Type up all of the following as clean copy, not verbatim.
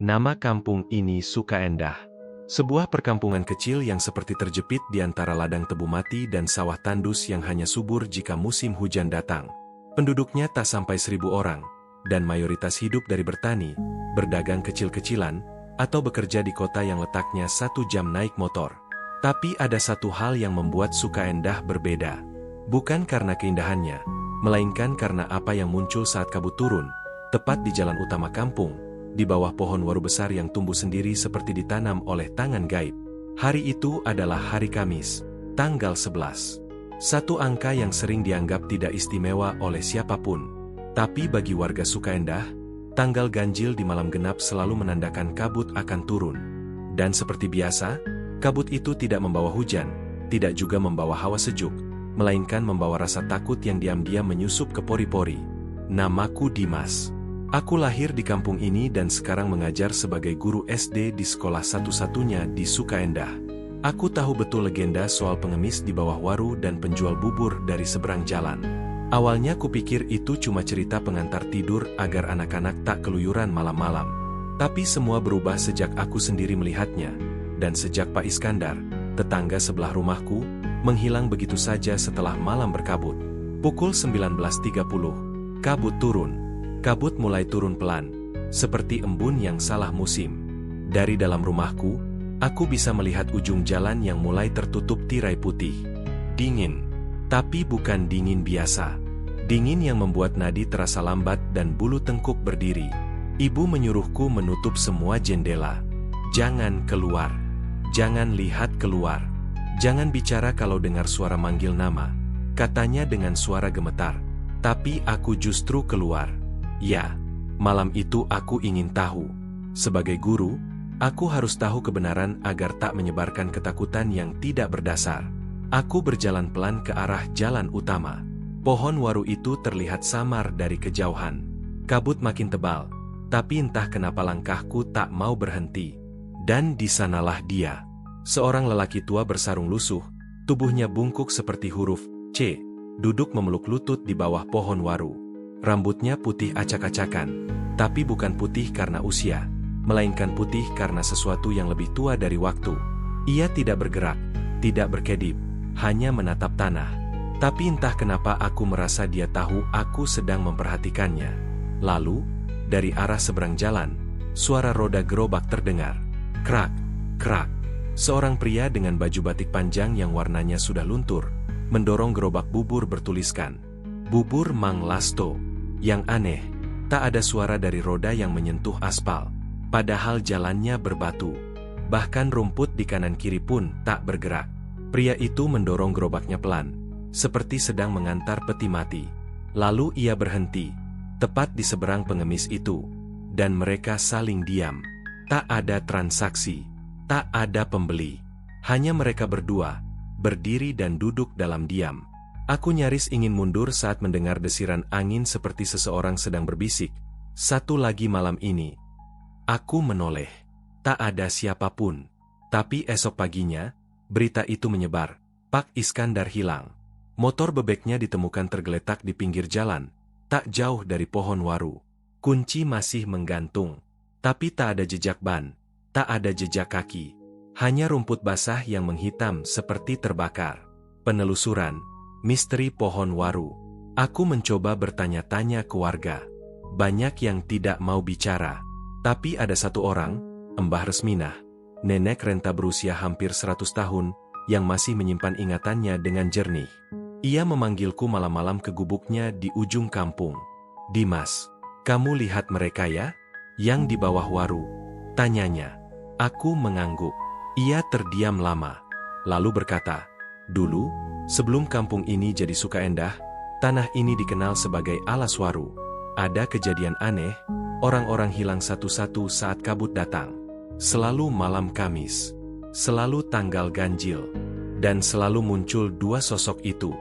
Nama kampung ini Sukaendah. Sebuah perkampungan kecil yang seperti terjepit di antara ladang tebu mati dan sawah tandus yang hanya subur jika musim hujan datang. Penduduknya tak sampai 1.000 orang, dan mayoritas hidup dari bertani, berdagang kecil-kecilan, atau bekerja di kota yang letaknya 1 jam naik motor. Tapi ada satu hal yang membuat Sukaendah berbeda. Bukan karena keindahannya, melainkan karena apa yang muncul saat kabut turun, tepat di jalan utama kampung, di bawah pohon waru besar yang tumbuh sendiri seperti ditanam oleh tangan gaib. Hari itu adalah hari Kamis, tanggal 11. Satu angka yang sering dianggap tidak istimewa oleh siapapun. Tapi bagi warga Sukaendah, tanggal ganjil di malam genap selalu menandakan kabut akan turun. Dan seperti biasa, kabut itu tidak membawa hujan, tidak juga membawa hawa sejuk, melainkan membawa rasa takut yang diam-diam menyusup ke pori-pori. Namaku Dimas. Aku lahir di kampung ini dan sekarang mengajar sebagai guru SD di sekolah satu-satunya di Sukaendah. Aku tahu betul legenda soal pengemis di bawah waru dan penjual bubur dari seberang jalan. Awalnya kupikir itu cuma cerita pengantar tidur agar anak-anak tak keluyuran malam-malam. Tapi semua berubah sejak aku sendiri melihatnya, dan sejak Pak Iskandar, tetangga sebelah rumahku, menghilang begitu saja setelah malam berkabut. Pukul 19.30, kabut turun. Kabut mulai turun pelan, seperti embun yang salah musim. Dari dalam rumahku, aku bisa melihat ujung jalan yang mulai tertutup tirai putih. Dingin, tapi bukan dingin biasa. Dingin yang membuat nadi terasa lambat dan bulu tengkuk berdiri. Ibu menyuruhku menutup semua jendela. Jangan keluar. Jangan lihat keluar. Jangan bicara kalau dengar suara manggil nama. Katanya dengan suara gemetar. Tapi aku justru keluar. Ya, malam itu aku ingin tahu. Sebagai guru, aku harus tahu kebenaran agar tak menyebarkan ketakutan yang tidak berdasar. Aku berjalan pelan ke arah jalan utama. Pohon waru itu terlihat samar dari kejauhan. Kabut makin tebal, tapi entah kenapa langkahku tak mau berhenti. Dan di sanalah dia. Seorang lelaki tua bersarung lusuh, tubuhnya bungkuk seperti huruf C, duduk memeluk lutut di bawah pohon waru. Rambutnya putih acak-acakan, tapi bukan putih karena usia, melainkan putih karena sesuatu yang lebih tua dari waktu. Ia tidak bergerak, tidak berkedip, hanya menatap tanah. Tapi entah kenapa aku merasa dia tahu aku sedang memperhatikannya. Lalu, dari arah seberang jalan, suara roda gerobak terdengar. Krak, krak. Seorang pria dengan baju batik panjang yang warnanya sudah luntur, mendorong gerobak bubur bertuliskan, "Bubur Mang Lasto." Yang aneh, tak ada suara dari roda yang menyentuh aspal, padahal jalannya berbatu. Bahkan rumput di kanan kiri pun tak bergerak. Pria itu mendorong gerobaknya pelan, seperti sedang mengantar peti mati. Lalu ia berhenti, tepat di seberang pengemis itu, dan mereka saling diam. Tak ada transaksi, tak ada pembeli. Hanya mereka berdua, berdiri dan duduk dalam diam. Aku nyaris ingin mundur saat mendengar desiran angin seperti seseorang sedang berbisik. Satu lagi malam ini. Aku menoleh. Tak ada siapapun. Tapi esok paginya, berita itu menyebar. Pak Iskandar hilang. Motor bebeknya ditemukan tergeletak di pinggir jalan, tak jauh dari pohon waru. Kunci masih menggantung. Tapi tak ada jejak ban. Tak ada jejak kaki. Hanya rumput basah yang menghitam seperti terbakar. Penelusuran. Misteri pohon waru. Aku mencoba bertanya-tanya ke warga. Banyak yang tidak mau bicara. Tapi ada satu orang, Mbah Resminah, nenek renta berusia hampir 100 tahun, yang masih menyimpan ingatannya dengan jernih. Ia memanggilku malam-malam ke gubuknya di ujung kampung. "Dimas, kamu lihat mereka ya? Yang di bawah waru?" tanyanya. Aku mengangguk. Ia terdiam lama, lalu berkata, "Dulu, sebelum kampung ini jadi Sukaendah, tanah ini dikenal sebagai alas waru. Ada kejadian aneh, orang-orang hilang satu-satu saat kabut datang. Selalu malam Kamis, selalu tanggal ganjil, dan selalu muncul dua sosok itu.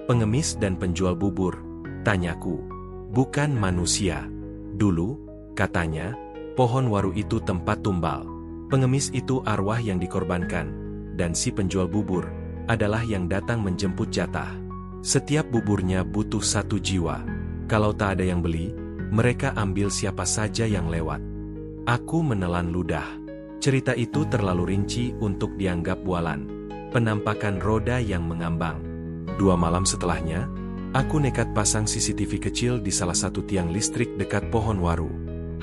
Pengemis dan penjual bubur," tanyaku. "Bukan manusia. Dulu, katanya, pohon waru itu tempat tumbal. Pengemis itu arwah yang dikorbankan, dan si penjual bubur adalah yang datang menjemput jatah. Setiap buburnya butuh 1 jiwa. Kalau tak ada yang beli, mereka ambil siapa saja yang lewat." Aku menelan ludah. Cerita itu terlalu rinci untuk dianggap bualan. Penampakan roda yang mengambang. 2 malam setelahnya, aku nekat pasang CCTV kecil di salah satu tiang listrik dekat pohon waru.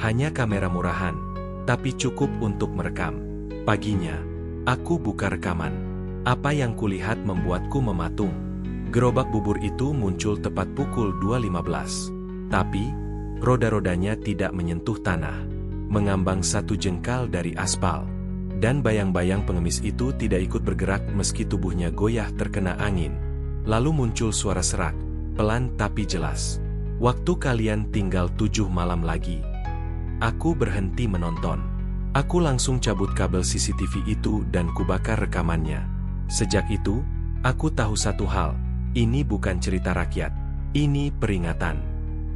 Hanya kamera murahan, tapi cukup untuk merekam. Paginya, aku buka rekaman. Apa yang kulihat membuatku mematung. Gerobak bubur itu muncul tepat pukul 2.15. Tapi, roda-rodanya tidak menyentuh tanah. Mengambang 1 jengkal dari aspal. Dan bayang-bayang pengemis itu tidak ikut bergerak meski tubuhnya goyah terkena angin. Lalu muncul suara serak, pelan tapi jelas. Waktu kalian tinggal 7 malam lagi. Aku berhenti menonton. Aku langsung cabut kabel CCTV itu dan kubakar rekamannya. Sejak itu, aku tahu satu hal. Ini bukan cerita rakyat. Ini peringatan.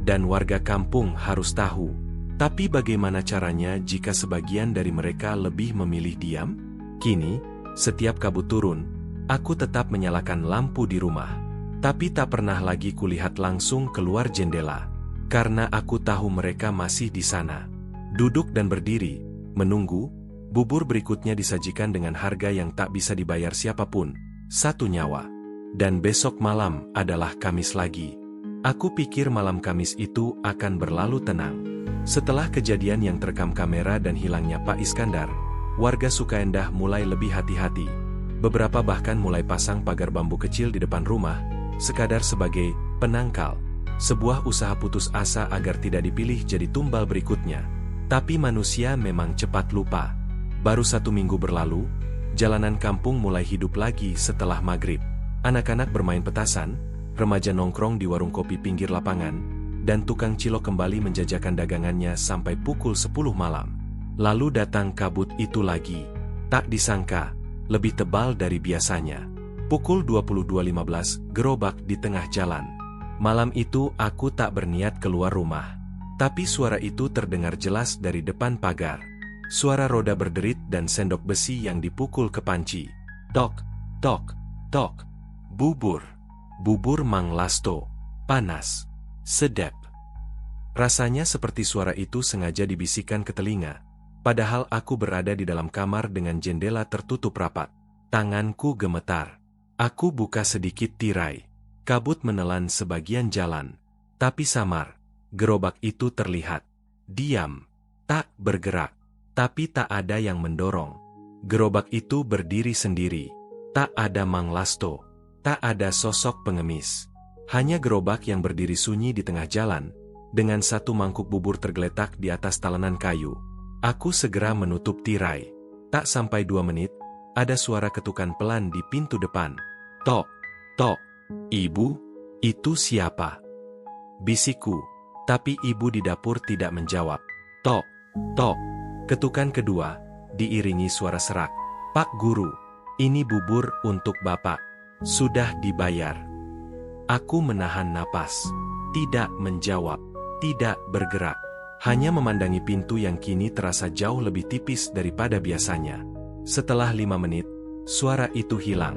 Dan warga kampung harus tahu. Tapi bagaimana caranya jika sebagian dari mereka lebih memilih diam? Kini, setiap kabut turun, aku tetap menyalakan lampu di rumah. Tapi tak pernah lagi kulihat langsung keluar jendela. Karena aku tahu mereka masih di sana. Duduk dan berdiri, menunggu, bubur berikutnya disajikan dengan harga yang tak bisa dibayar siapapun, 1 nyawa. Dan besok malam adalah Kamis lagi. Aku pikir malam Kamis itu akan berlalu tenang. Setelah kejadian yang terekam kamera dan hilangnya Pak Iskandar, warga Sukaendah mulai lebih hati-hati. Beberapa bahkan mulai pasang pagar bambu kecil di depan rumah, sekadar sebagai penangkal. Sebuah usaha putus asa agar tidak dipilih jadi tumbal berikutnya. Tapi manusia memang cepat lupa. Baru 1 minggu berlalu, jalanan kampung mulai hidup lagi setelah maghrib. Anak-anak bermain petasan, remaja nongkrong di warung kopi pinggir lapangan, dan tukang cilok kembali menjajakan dagangannya sampai pukul 10 malam. Lalu datang kabut itu lagi. Tak disangka, lebih tebal dari biasanya. Pukul 22.15, gerobak di tengah jalan. Malam itu aku tak berniat keluar rumah. Tapi suara itu terdengar jelas dari depan pagar. Suara roda berderit dan sendok besi yang dipukul ke panci. Tok, tok, tok. Bubur. Bubur Mang Lasto. Panas. Sedap. Rasanya seperti suara itu sengaja dibisikkan ke telinga. Padahal aku berada di dalam kamar dengan jendela tertutup rapat. Tanganku gemetar. Aku buka sedikit tirai. Kabut menelan sebagian jalan. Tapi samar. Gerobak itu terlihat. Diam. Tak bergerak. Tapi tak ada yang mendorong. Gerobak itu berdiri sendiri. Tak ada Mang Lasto. Tak ada sosok pengemis. Hanya gerobak yang berdiri sunyi di tengah jalan, dengan 1 mangkuk bubur tergeletak di atas talenan kayu. Aku segera menutup tirai. Tak sampai 2 menit, ada suara ketukan pelan di pintu depan. Tok, tok, ibu, itu siapa? Bisikku, tapi ibu di dapur tidak menjawab. Tok, tok, ketukan kedua, diiringi suara serak. Pak Guru, ini bubur untuk Bapak. Sudah dibayar. Aku menahan napas. Tidak menjawab. Tidak bergerak. Hanya memandangi pintu yang kini terasa jauh lebih tipis daripada biasanya. Setelah 5 menit, suara itu hilang.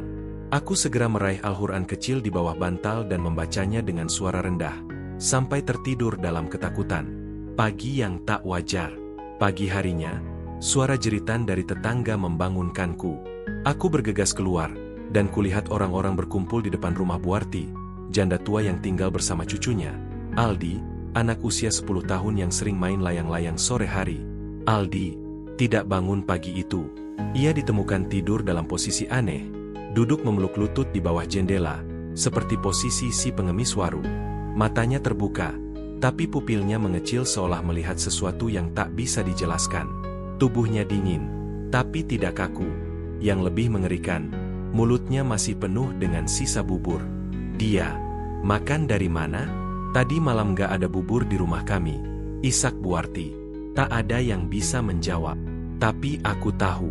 Aku segera meraih Al-Quran kecil di bawah bantal dan membacanya dengan suara rendah. Sampai tertidur dalam ketakutan. Pagi yang tak wajar. Pagi harinya, suara jeritan dari tetangga membangunkanku. Aku bergegas keluar, dan kulihat orang-orang berkumpul di depan rumah Buarti, janda tua yang tinggal bersama cucunya, Aldi, anak usia 10 tahun yang sering main layang-layang sore hari. Aldi tidak bangun pagi itu. Ia ditemukan tidur dalam posisi aneh, duduk memeluk lutut di bawah jendela, seperti posisi si pengemis waru. Matanya terbuka, tapi pupilnya mengecil seolah melihat sesuatu yang tak bisa dijelaskan. Tubuhnya dingin, tapi tidak kaku. Yang lebih mengerikan, mulutnya masih penuh dengan sisa bubur. Dia makan dari mana? Tadi malam gak ada bubur di rumah kami. Isak Buarti. Tak ada yang bisa menjawab. Tapi aku tahu.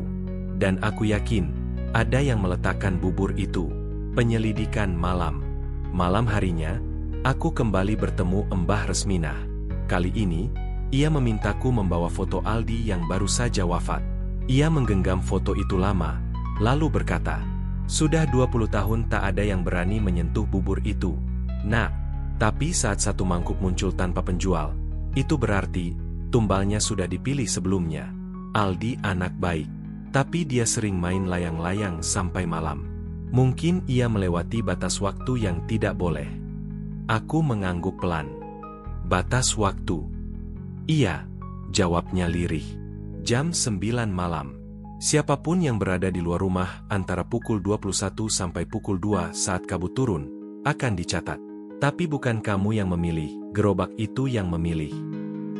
Dan aku yakin, ada yang meletakkan bubur itu. Penyelidikan malam. Malam harinya, aku kembali bertemu Mbah Resminah. Kali ini, ia memintaku membawa foto Aldi yang baru saja wafat. Ia menggenggam foto itu lama, lalu berkata, "Sudah 20 tahun tak ada yang berani menyentuh bubur itu. Nah, tapi saat 1 mangkuk muncul tanpa penjual, itu berarti tumbalnya sudah dipilih sebelumnya. Aldi anak baik, tapi dia sering main layang-layang sampai malam. Mungkin ia melewati batas waktu yang tidak boleh. Aku mengangguk pelan. Batas waktu? Iya, jawabnya lirih. Jam 9 malam. Siapapun yang berada di luar rumah antara pukul 21 sampai pukul 2 saat kabut turun, akan dicatat. Tapi bukan kamu yang memilih, gerobak itu yang memilih.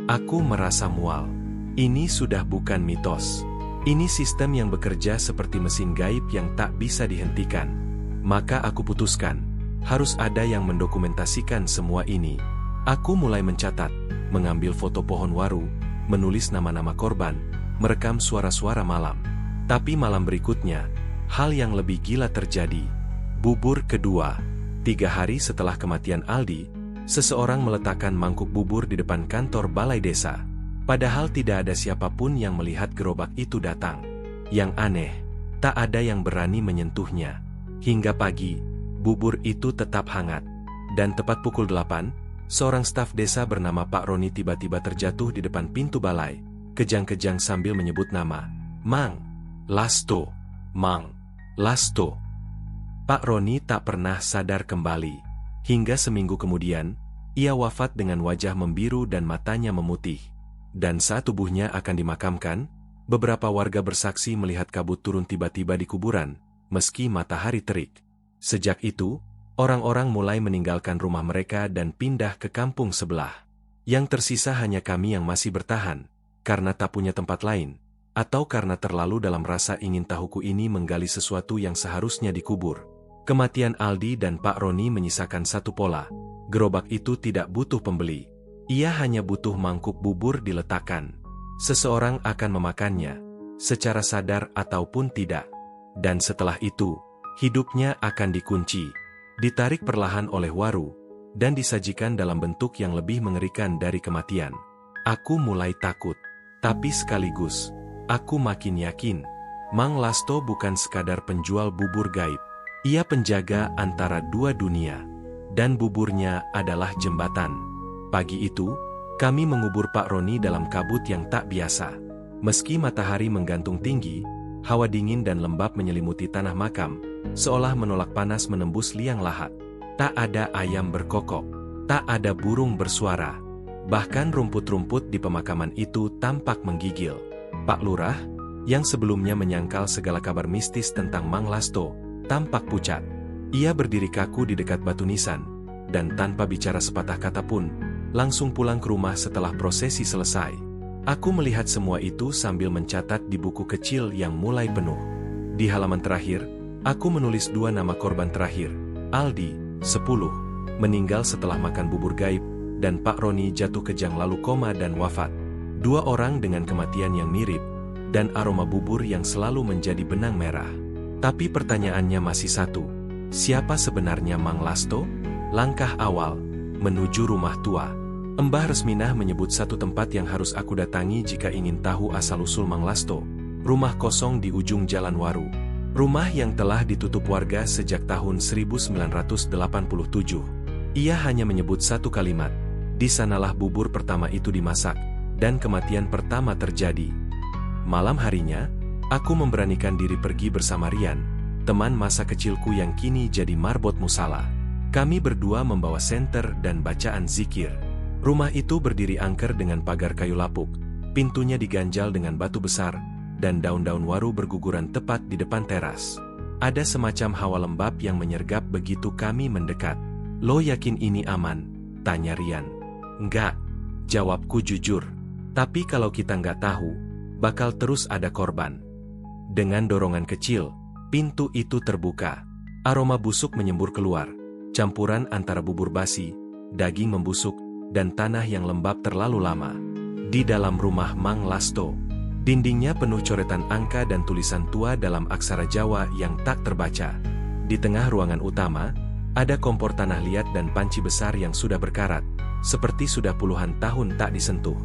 Aku merasa mual. Ini sudah bukan mitos. Ini sistem yang bekerja seperti mesin gaib yang tak bisa dihentikan. Maka aku putuskan, harus ada yang mendokumentasikan semua ini. Aku mulai mencatat, mengambil foto pohon waru, menulis nama-nama korban, merekam suara-suara malam. Tapi malam berikutnya, hal yang lebih gila terjadi. Bubur kedua. 3 hari setelah kematian Aldi, seseorang meletakkan mangkuk bubur di depan kantor balai desa. Padahal tidak ada siapapun yang melihat gerobak itu datang. Yang aneh, tak ada yang berani menyentuhnya. Hingga pagi, bubur itu tetap hangat. Dan tepat pukul 8, seorang staf desa bernama Pak Roni tiba-tiba terjatuh di depan pintu balai, kejang-kejang sambil menyebut nama. Mang Lasto, Mang Lasto. Pak Roni tak pernah sadar kembali. Hingga seminggu kemudian, ia wafat dengan wajah membiru dan matanya memutih. Dan saat tubuhnya akan dimakamkan, beberapa warga bersaksi melihat kabut turun tiba-tiba di kuburan, meski matahari terik. Sejak itu, orang-orang mulai meninggalkan rumah mereka dan pindah ke kampung sebelah. Yang tersisa hanya kami yang masih bertahan, karena tak punya tempat lain, atau karena terlalu dalam rasa ingin tahuku ini menggali sesuatu yang seharusnya dikubur. Kematian Aldi dan Pak Roni menyisakan satu pola. Gerobak itu tidak butuh pembeli. Ia hanya butuh mangkuk bubur diletakkan. Seseorang akan memakannya, secara sadar ataupun tidak. Dan setelah itu, hidupnya akan dikunci, ditarik perlahan oleh waru, dan disajikan dalam bentuk yang lebih mengerikan dari kematian. Aku mulai takut, tapi sekaligus, aku makin yakin, Mang Lasto bukan sekadar penjual bubur gaib. Ia penjaga antara dua dunia, dan buburnya adalah jembatan. Pagi itu, kami mengubur Pak Roni dalam kabut yang tak biasa. Meski matahari menggantung tinggi, hawa dingin dan lembab menyelimuti tanah makam, seolah menolak panas menembus liang lahat. Tak ada ayam berkokok, tak ada burung bersuara. Bahkan rumput-rumput di pemakaman itu tampak menggigil. Pak Lurah, yang sebelumnya menyangkal segala kabar mistis tentang Mang Lasto, tampak pucat. Ia berdiri kaku di dekat batu nisan, dan tanpa bicara sepatah kata pun, langsung pulang ke rumah setelah prosesi selesai. Aku melihat semua itu sambil mencatat di buku kecil yang mulai penuh. Di halaman terakhir, aku menulis 2 nama korban terakhir. Aldi, 10, meninggal setelah makan bubur gaib, dan Pak Roni jatuh kejang lalu koma dan wafat. 2 orang dengan kematian yang mirip, dan aroma bubur yang selalu menjadi benang merah. Tapi pertanyaannya masih satu, siapa sebenarnya Mang Lasto? Langkah awal, menuju rumah tua. Mbah Resminah menyebut satu tempat yang harus aku datangi jika ingin tahu asal-usul Mang Lasto. Rumah kosong di ujung Jalan Waru. Rumah yang telah ditutup warga sejak tahun 1987. Ia hanya menyebut satu kalimat, di sanalah bubur pertama itu dimasak, dan kematian pertama terjadi. Malam harinya, aku memberanikan diri pergi bersama Rian, teman masa kecilku yang kini jadi marbot musala. Kami berdua membawa senter dan bacaan zikir. Rumah itu berdiri angker dengan pagar kayu lapuk, pintunya diganjal dengan batu besar, dan daun-daun waru berguguran tepat di depan teras. Ada semacam hawa lembab yang menyergap begitu kami mendekat. Lo yakin ini aman? Tanya Rian. Enggak, jawabku jujur. Tapi kalau kita nggak tahu, bakal terus ada korban. Dengan dorongan kecil, pintu itu terbuka. Aroma busuk menyembur keluar, campuran antara bubur basi, daging membusuk, dan tanah yang lembab terlalu lama. Di dalam rumah Mang Lasto, dindingnya penuh coretan angka dan tulisan tua dalam aksara Jawa yang tak terbaca. Di tengah ruangan utama, ada kompor tanah liat dan panci besar yang sudah berkarat, seperti sudah puluhan tahun tak disentuh.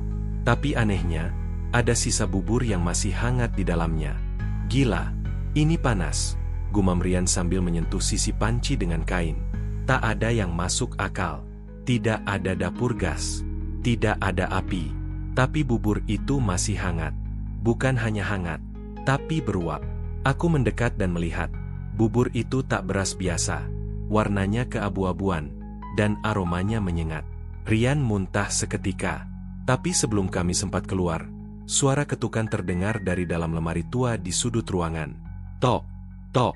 Tapi anehnya, ada sisa bubur yang masih hangat di dalamnya. Gila, ini panas, gumam Rian sambil menyentuh sisi panci dengan kain. Tak ada yang masuk akal. Tidak ada dapur gas. Tidak ada api. Tapi bubur itu masih hangat. Bukan hanya hangat, tapi beruap. Aku mendekat dan melihat. Bubur itu tak beras biasa. Warnanya keabu-abuan, dan aromanya menyengat. Rian muntah seketika. Tapi sebelum kami sempat keluar, suara ketukan terdengar dari dalam lemari tua di sudut ruangan. Tok, tok,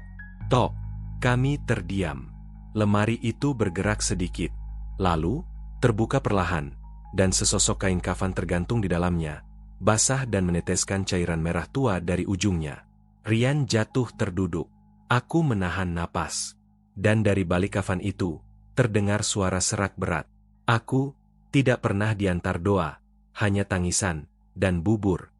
tok. Kami terdiam. Lemari itu bergerak sedikit. Lalu, terbuka perlahan, dan sesosok kain kafan tergantung di dalamnya, basah dan meneteskan cairan merah tua dari ujungnya. Rian jatuh terduduk. Aku menahan napas. Dan dari balik kafan itu, terdengar suara serak berat. Aku tidak pernah diantar doa, hanya tangisan dan bubur.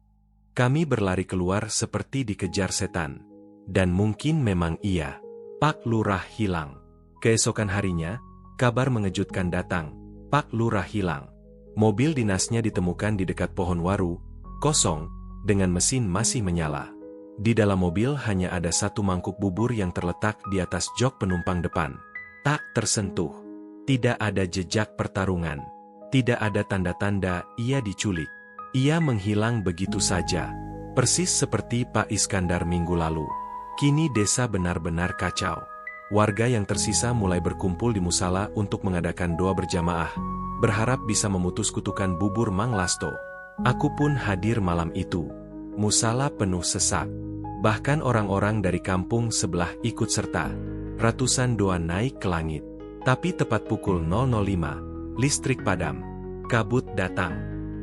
Kami berlari keluar seperti dikejar setan. Dan mungkin memang iya. Pak Lurah hilang. Keesokan harinya, kabar mengejutkan datang. Pak Lurah hilang. Mobil dinasnya ditemukan di dekat pohon waru, kosong, dengan mesin masih menyala. Di dalam mobil hanya ada satu mangkuk bubur yang terletak di atas jok penumpang depan. Tak tersentuh. Tidak ada jejak pertarungan. Tidak ada tanda-tanda ia diculik. Ia menghilang begitu saja. Persis seperti Pak Iskandar minggu lalu. Kini desa benar-benar kacau. Warga yang tersisa mulai berkumpul di musala untuk mengadakan doa berjamaah, berharap bisa memutus kutukan bubur Mang Lasto. Aku pun hadir malam itu. Musala penuh sesak. Bahkan orang-orang dari kampung sebelah ikut serta. Ratusan doa naik ke langit. Tapi tepat pukul 005, listrik padam. Kabut datang.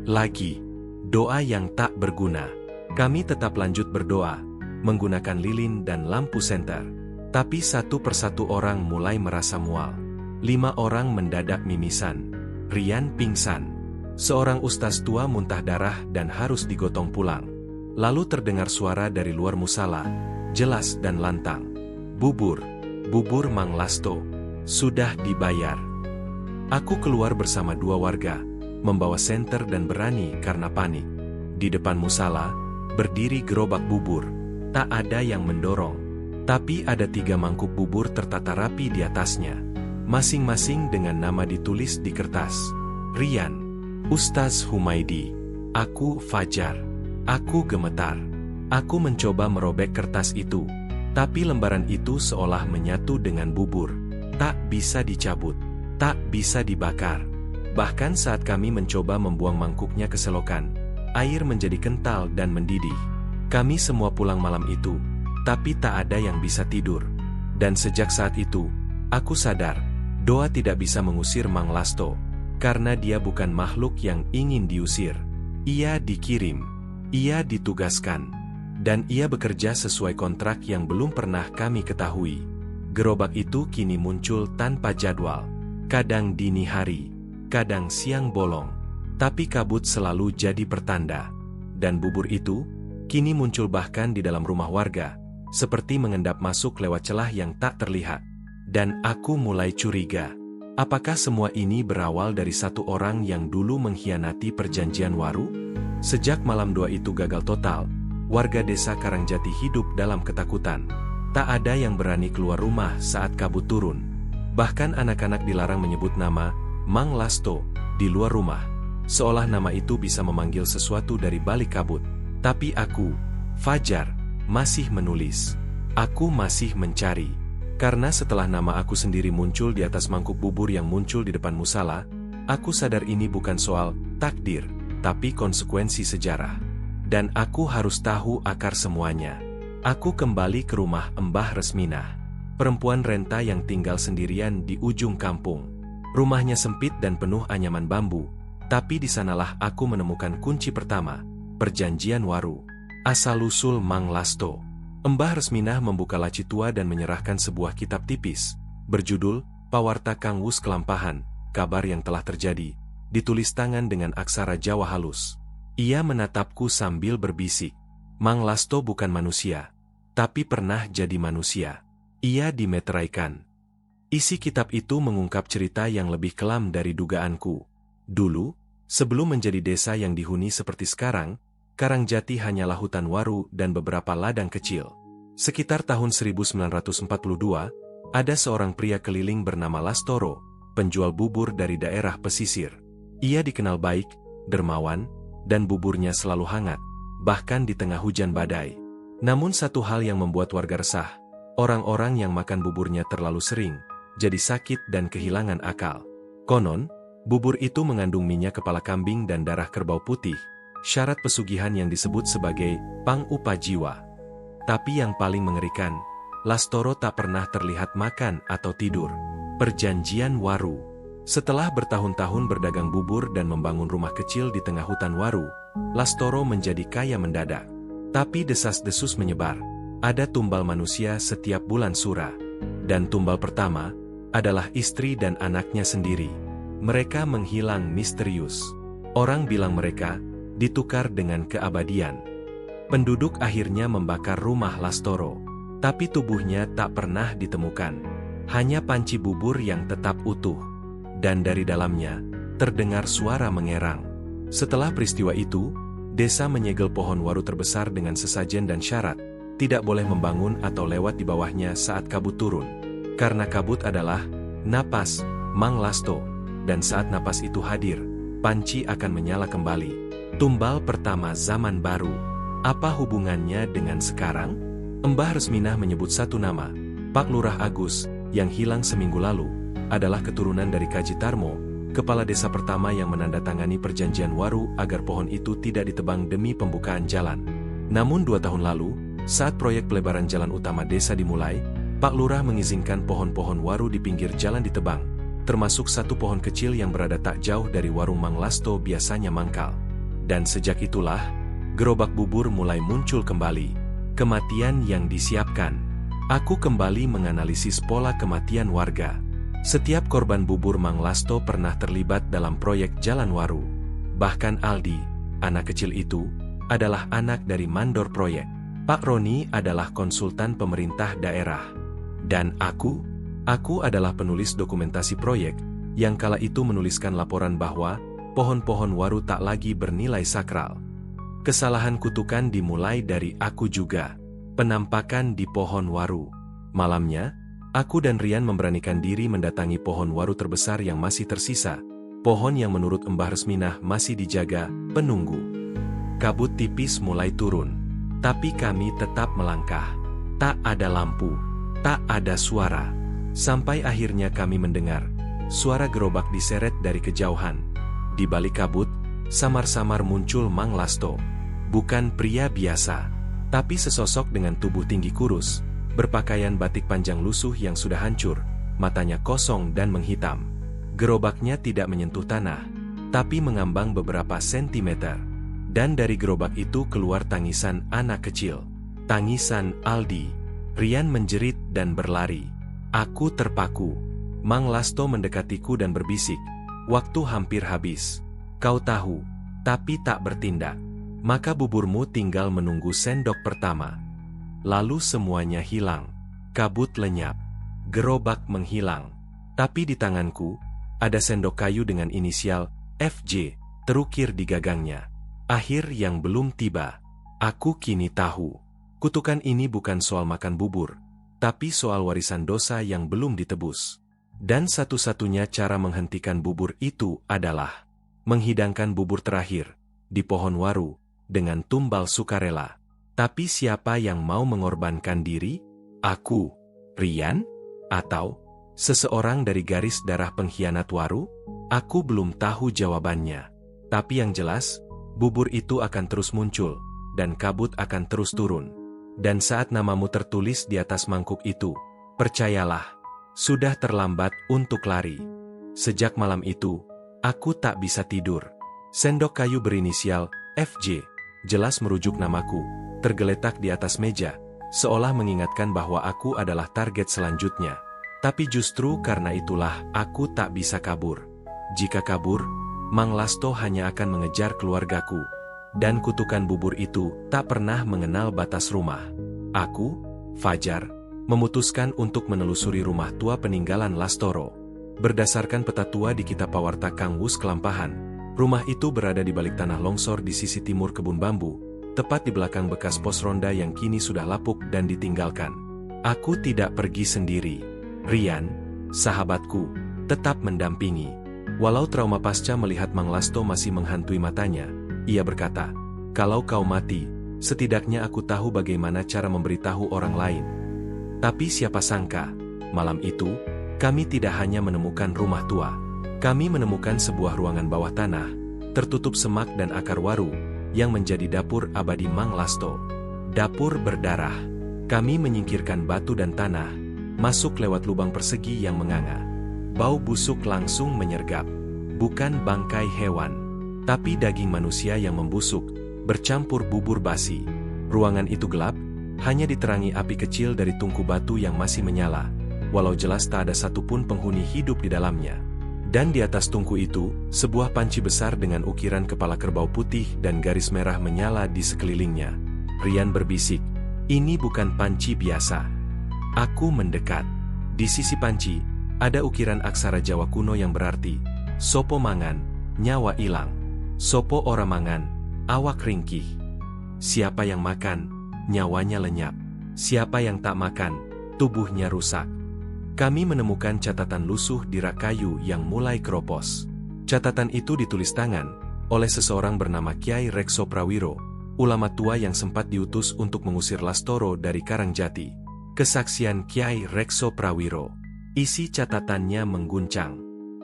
Lagi. Doa yang tak berguna. Kami tetap lanjut berdoa, menggunakan lilin dan lampu senter. Tapi satu persatu orang mulai merasa mual. 5 orang mendadak mimisan. Rian pingsan. Seorang ustaz tua muntah darah dan harus digotong pulang. Lalu terdengar suara dari luar musala, jelas dan lantang. Bubur, bubur Mang Lasto, sudah dibayar. Aku keluar bersama 2 warga, membawa senter dan berani karena panik. Di depan musala, berdiri gerobak bubur. Tak ada yang mendorong. Tapi ada 3 mangkuk bubur tertata rapi di atasnya. Masing-masing dengan nama ditulis di kertas. Rian, Ustaz Humaidi, aku Fajar. Aku gemetar. Aku mencoba merobek kertas itu. Tapi lembaran itu seolah menyatu dengan bubur. Tak bisa dicabut. Tak bisa dibakar. Bahkan saat kami mencoba membuang mangkuknya ke selokan, air menjadi kental dan mendidih. Kami semua pulang malam itu, tapi tak ada yang bisa tidur. Dan sejak saat itu, aku sadar, doa tidak bisa mengusir Mang Lasto, karena dia bukan makhluk yang ingin diusir. Ia dikirim, ia ditugaskan, dan ia bekerja sesuai kontrak yang belum pernah kami ketahui. Gerobak itu kini muncul tanpa jadwal, kadang dini hari, kadang siang bolong, tapi kabut selalu jadi pertanda. Dan bubur itu kini muncul bahkan di dalam rumah warga, seperti mengendap masuk lewat celah yang tak terlihat. Dan aku mulai curiga, apakah semua ini berawal dari satu orang yang dulu mengkhianati perjanjian waru? Sejak malam doa itu gagal total, warga desa Karangjati hidup dalam ketakutan. Tak ada yang berani keluar rumah saat kabut turun. Bahkan anak-anak dilarang menyebut nama Mang Lasto di luar rumah, seolah nama itu bisa memanggil sesuatu dari balik kabut. Tapi aku, Fajar, masih menulis. Aku masih mencari. Karena setelah nama aku sendiri muncul di atas mangkuk bubur yang muncul di depan musala, aku sadar ini bukan soal takdir, tapi konsekuensi sejarah. Dan aku harus tahu akar semuanya. Aku kembali ke rumah Mbah Resminah, perempuan renta yang tinggal sendirian di ujung kampung. Rumahnya sempit dan penuh anyaman bambu, tapi di sanalah aku menemukan kunci pertama, perjanjian waru. Asal-usul Mang Lasto. Mbah Resminah membuka laci tua dan menyerahkan sebuah kitab tipis, berjudul Pawarta Kang Wus Kelampahan, kabar yang telah terjadi, ditulis tangan dengan aksara Jawa halus. Ia menatapku sambil berbisik, Mang Lasto bukan manusia, tapi pernah jadi manusia. Ia dimeteraikan. Isi kitab itu mengungkap cerita yang lebih kelam dari dugaanku. Dulu, sebelum menjadi desa yang dihuni seperti sekarang, Karangjati hanyalah hutan waru dan beberapa ladang kecil. Sekitar tahun 1942, ada seorang pria keliling bernama Lastoro, penjual bubur dari daerah pesisir. Ia dikenal baik, dermawan, dan buburnya selalu hangat, bahkan di tengah hujan badai. Namun satu hal yang membuat warga resah, orang-orang yang makan buburnya terlalu sering, jadi sakit dan kehilangan akal. Konon, bubur itu mengandung minyak kepala kambing dan darah kerbau putih, syarat pesugihan yang disebut sebagai pang-upa jiwa. Tapi yang paling mengerikan, Lastoro tak pernah terlihat makan atau tidur. Perjanjian Waru. Setelah bertahun-tahun berdagang bubur dan membangun rumah kecil di tengah hutan Waru, Lastoro menjadi kaya mendadak. Tapi desas-desus menyebar. Ada tumbal manusia setiap bulan sura. Dan tumbal pertama adalah istri dan anaknya sendiri. Mereka menghilang misterius. Orang bilang mereka ditukar dengan keabadian. Penduduk akhirnya membakar rumah Lastoro, tapi tubuhnya tak pernah ditemukan. Hanya panci bubur yang tetap utuh, dan dari dalamnya terdengar suara mengerang. Setelah peristiwa itu, desa menyegel pohon waru terbesar dengan sesajen dan syarat, tidak boleh membangun atau lewat di bawahnya saat kabut turun. Karena kabut adalah napas Mang Lasto, dan saat napas itu hadir, panci akan menyala kembali. Tumbal pertama zaman baru. Apa hubungannya dengan sekarang? Mbah Resminah menyebut satu nama, Pak Lurah Agus, yang hilang seminggu lalu, adalah keturunan dari Kaji Tarmo, kepala desa pertama yang menandatangani perjanjian Waru agar pohon itu tidak ditebang demi pembukaan jalan. Namun 2 tahun lalu, saat proyek pelebaran jalan utama desa dimulai, Pak Lurah mengizinkan pohon-pohon Waru di pinggir jalan ditebang, termasuk satu pohon kecil yang berada tak jauh dari warung Mang Lasto biasanya mangkal. Dan sejak itulah, gerobak bubur mulai muncul kembali. Kematian yang disiapkan. Aku kembali menganalisis pola kematian warga. Setiap korban bubur Mang Lasto pernah terlibat dalam proyek Jalan Waru. Bahkan Aldi, anak kecil itu, adalah anak dari mandor proyek. Pak Roni adalah konsultan pemerintah daerah. Dan aku adalah penulis dokumentasi proyek, yang kala itu menuliskan laporan bahwa pohon-pohon waru tak lagi bernilai sakral. Kesalahan kutukan dimulai dari aku juga. Penampakan di pohon waru. Malamnya, aku dan Rian memberanikan diri mendatangi pohon waru terbesar yang masih tersisa. Pohon yang menurut Mbah Resminah masih dijaga, penunggu. Kabut tipis mulai turun. Tapi kami tetap melangkah. Tak ada lampu. Tak ada suara. Sampai akhirnya kami mendengar suara gerobak diseret dari kejauhan. Di balik kabut, samar-samar muncul Mang Lasto. Bukan pria biasa, tapi sesosok dengan tubuh tinggi kurus, berpakaian batik panjang lusuh yang sudah hancur, matanya kosong dan menghitam. Gerobaknya tidak menyentuh tanah, tapi mengambang beberapa sentimeter. Dan dari gerobak itu keluar tangisan anak kecil. Tangisan Aldi. Rian menjerit dan berlari. Aku terpaku. Mang Lasto mendekatiku dan berbisik, "Waktu hampir habis. Kau tahu, tapi tak bertindak. Maka buburmu tinggal menunggu sendok pertama." Lalu semuanya hilang. Kabut lenyap. Gerobak menghilang. Tapi di tanganku, ada sendok kayu dengan inisial FJ, terukir di gagangnya. Akhir yang belum tiba. Aku kini tahu. Kutukan ini bukan soal makan bubur, tapi soal warisan dosa yang belum ditebus. Dan satu-satunya cara menghentikan bubur itu adalah menghidangkan bubur terakhir di pohon waru dengan tumbal sukarela. Tapi siapa yang mau mengorbankan diri? Aku, Rian, atau seseorang dari garis darah pengkhianat waru? Aku belum tahu jawabannya. Tapi yang jelas, bubur itu akan terus muncul, dan kabut akan terus turun. Dan saat namamu tertulis di atas mangkuk itu, percayalah, sudah terlambat untuk lari. Sejak malam itu, aku tak bisa tidur. Sendok kayu berinisial FJ, jelas merujuk namaku, tergeletak di atas meja, seolah mengingatkan bahwa aku adalah target selanjutnya. Tapi justru karena itulah aku tak bisa kabur. Jika kabur, Mang Lasto hanya akan mengejar keluargaku. Dan kutukan bubur itu tak pernah mengenal batas rumah. Aku, Fajar, memutuskan untuk menelusuri rumah tua peninggalan Lastoro. Berdasarkan peta tua di kitab Pawarta Kang Wus Kelampahan, rumah itu berada di balik tanah longsor di sisi timur kebun bambu, tepat di belakang bekas pos ronda yang kini sudah lapuk dan ditinggalkan. Aku tidak pergi sendiri. Rian, sahabatku, tetap mendampingi. Walau trauma pasca melihat Mang Lasto masih menghantui matanya, Ia berkata, "Kalau kau mati, setidaknya aku tahu bagaimana cara memberitahu orang lain." Tapi siapa sangka, malam itu, kami tidak hanya menemukan rumah tua. Kami menemukan sebuah ruangan bawah tanah, tertutup semak dan akar waru, yang menjadi dapur abadi Mang Lasto. Dapur berdarah. Kami menyingkirkan batu dan tanah, masuk lewat lubang persegi yang menganga. Bau busuk langsung menyergap. Bukan bangkai hewan, tapi daging manusia yang membusuk, bercampur bubur basi. Ruangan itu gelap, hanya diterangi api kecil dari tungku batu yang masih menyala, walau jelas tak ada satupun penghuni hidup di dalamnya. Dan di atas tungku itu, sebuah panci besar dengan ukiran kepala kerbau putih dan garis merah menyala di sekelilingnya. Rian berbisik, "Ini bukan panci biasa." Aku mendekat. Di sisi panci, ada ukiran aksara Jawa kuno yang berarti, "Sopo mangan, nyawa ilang. Sopo ora mangan, awak ringkih." Siapa yang makan, nyawanya lenyap. Siapa yang tak makan, tubuhnya rusak. Kami menemukan catatan lusuh di rak kayu yang mulai keropos. Catatan itu ditulis tangan oleh seseorang bernama Kyai Rekso Prawiro, ulama tua yang sempat diutus untuk mengusir Lastoro dari Karangjati. Kesaksian Kyai Rekso Prawiro. Isi catatannya mengguncang.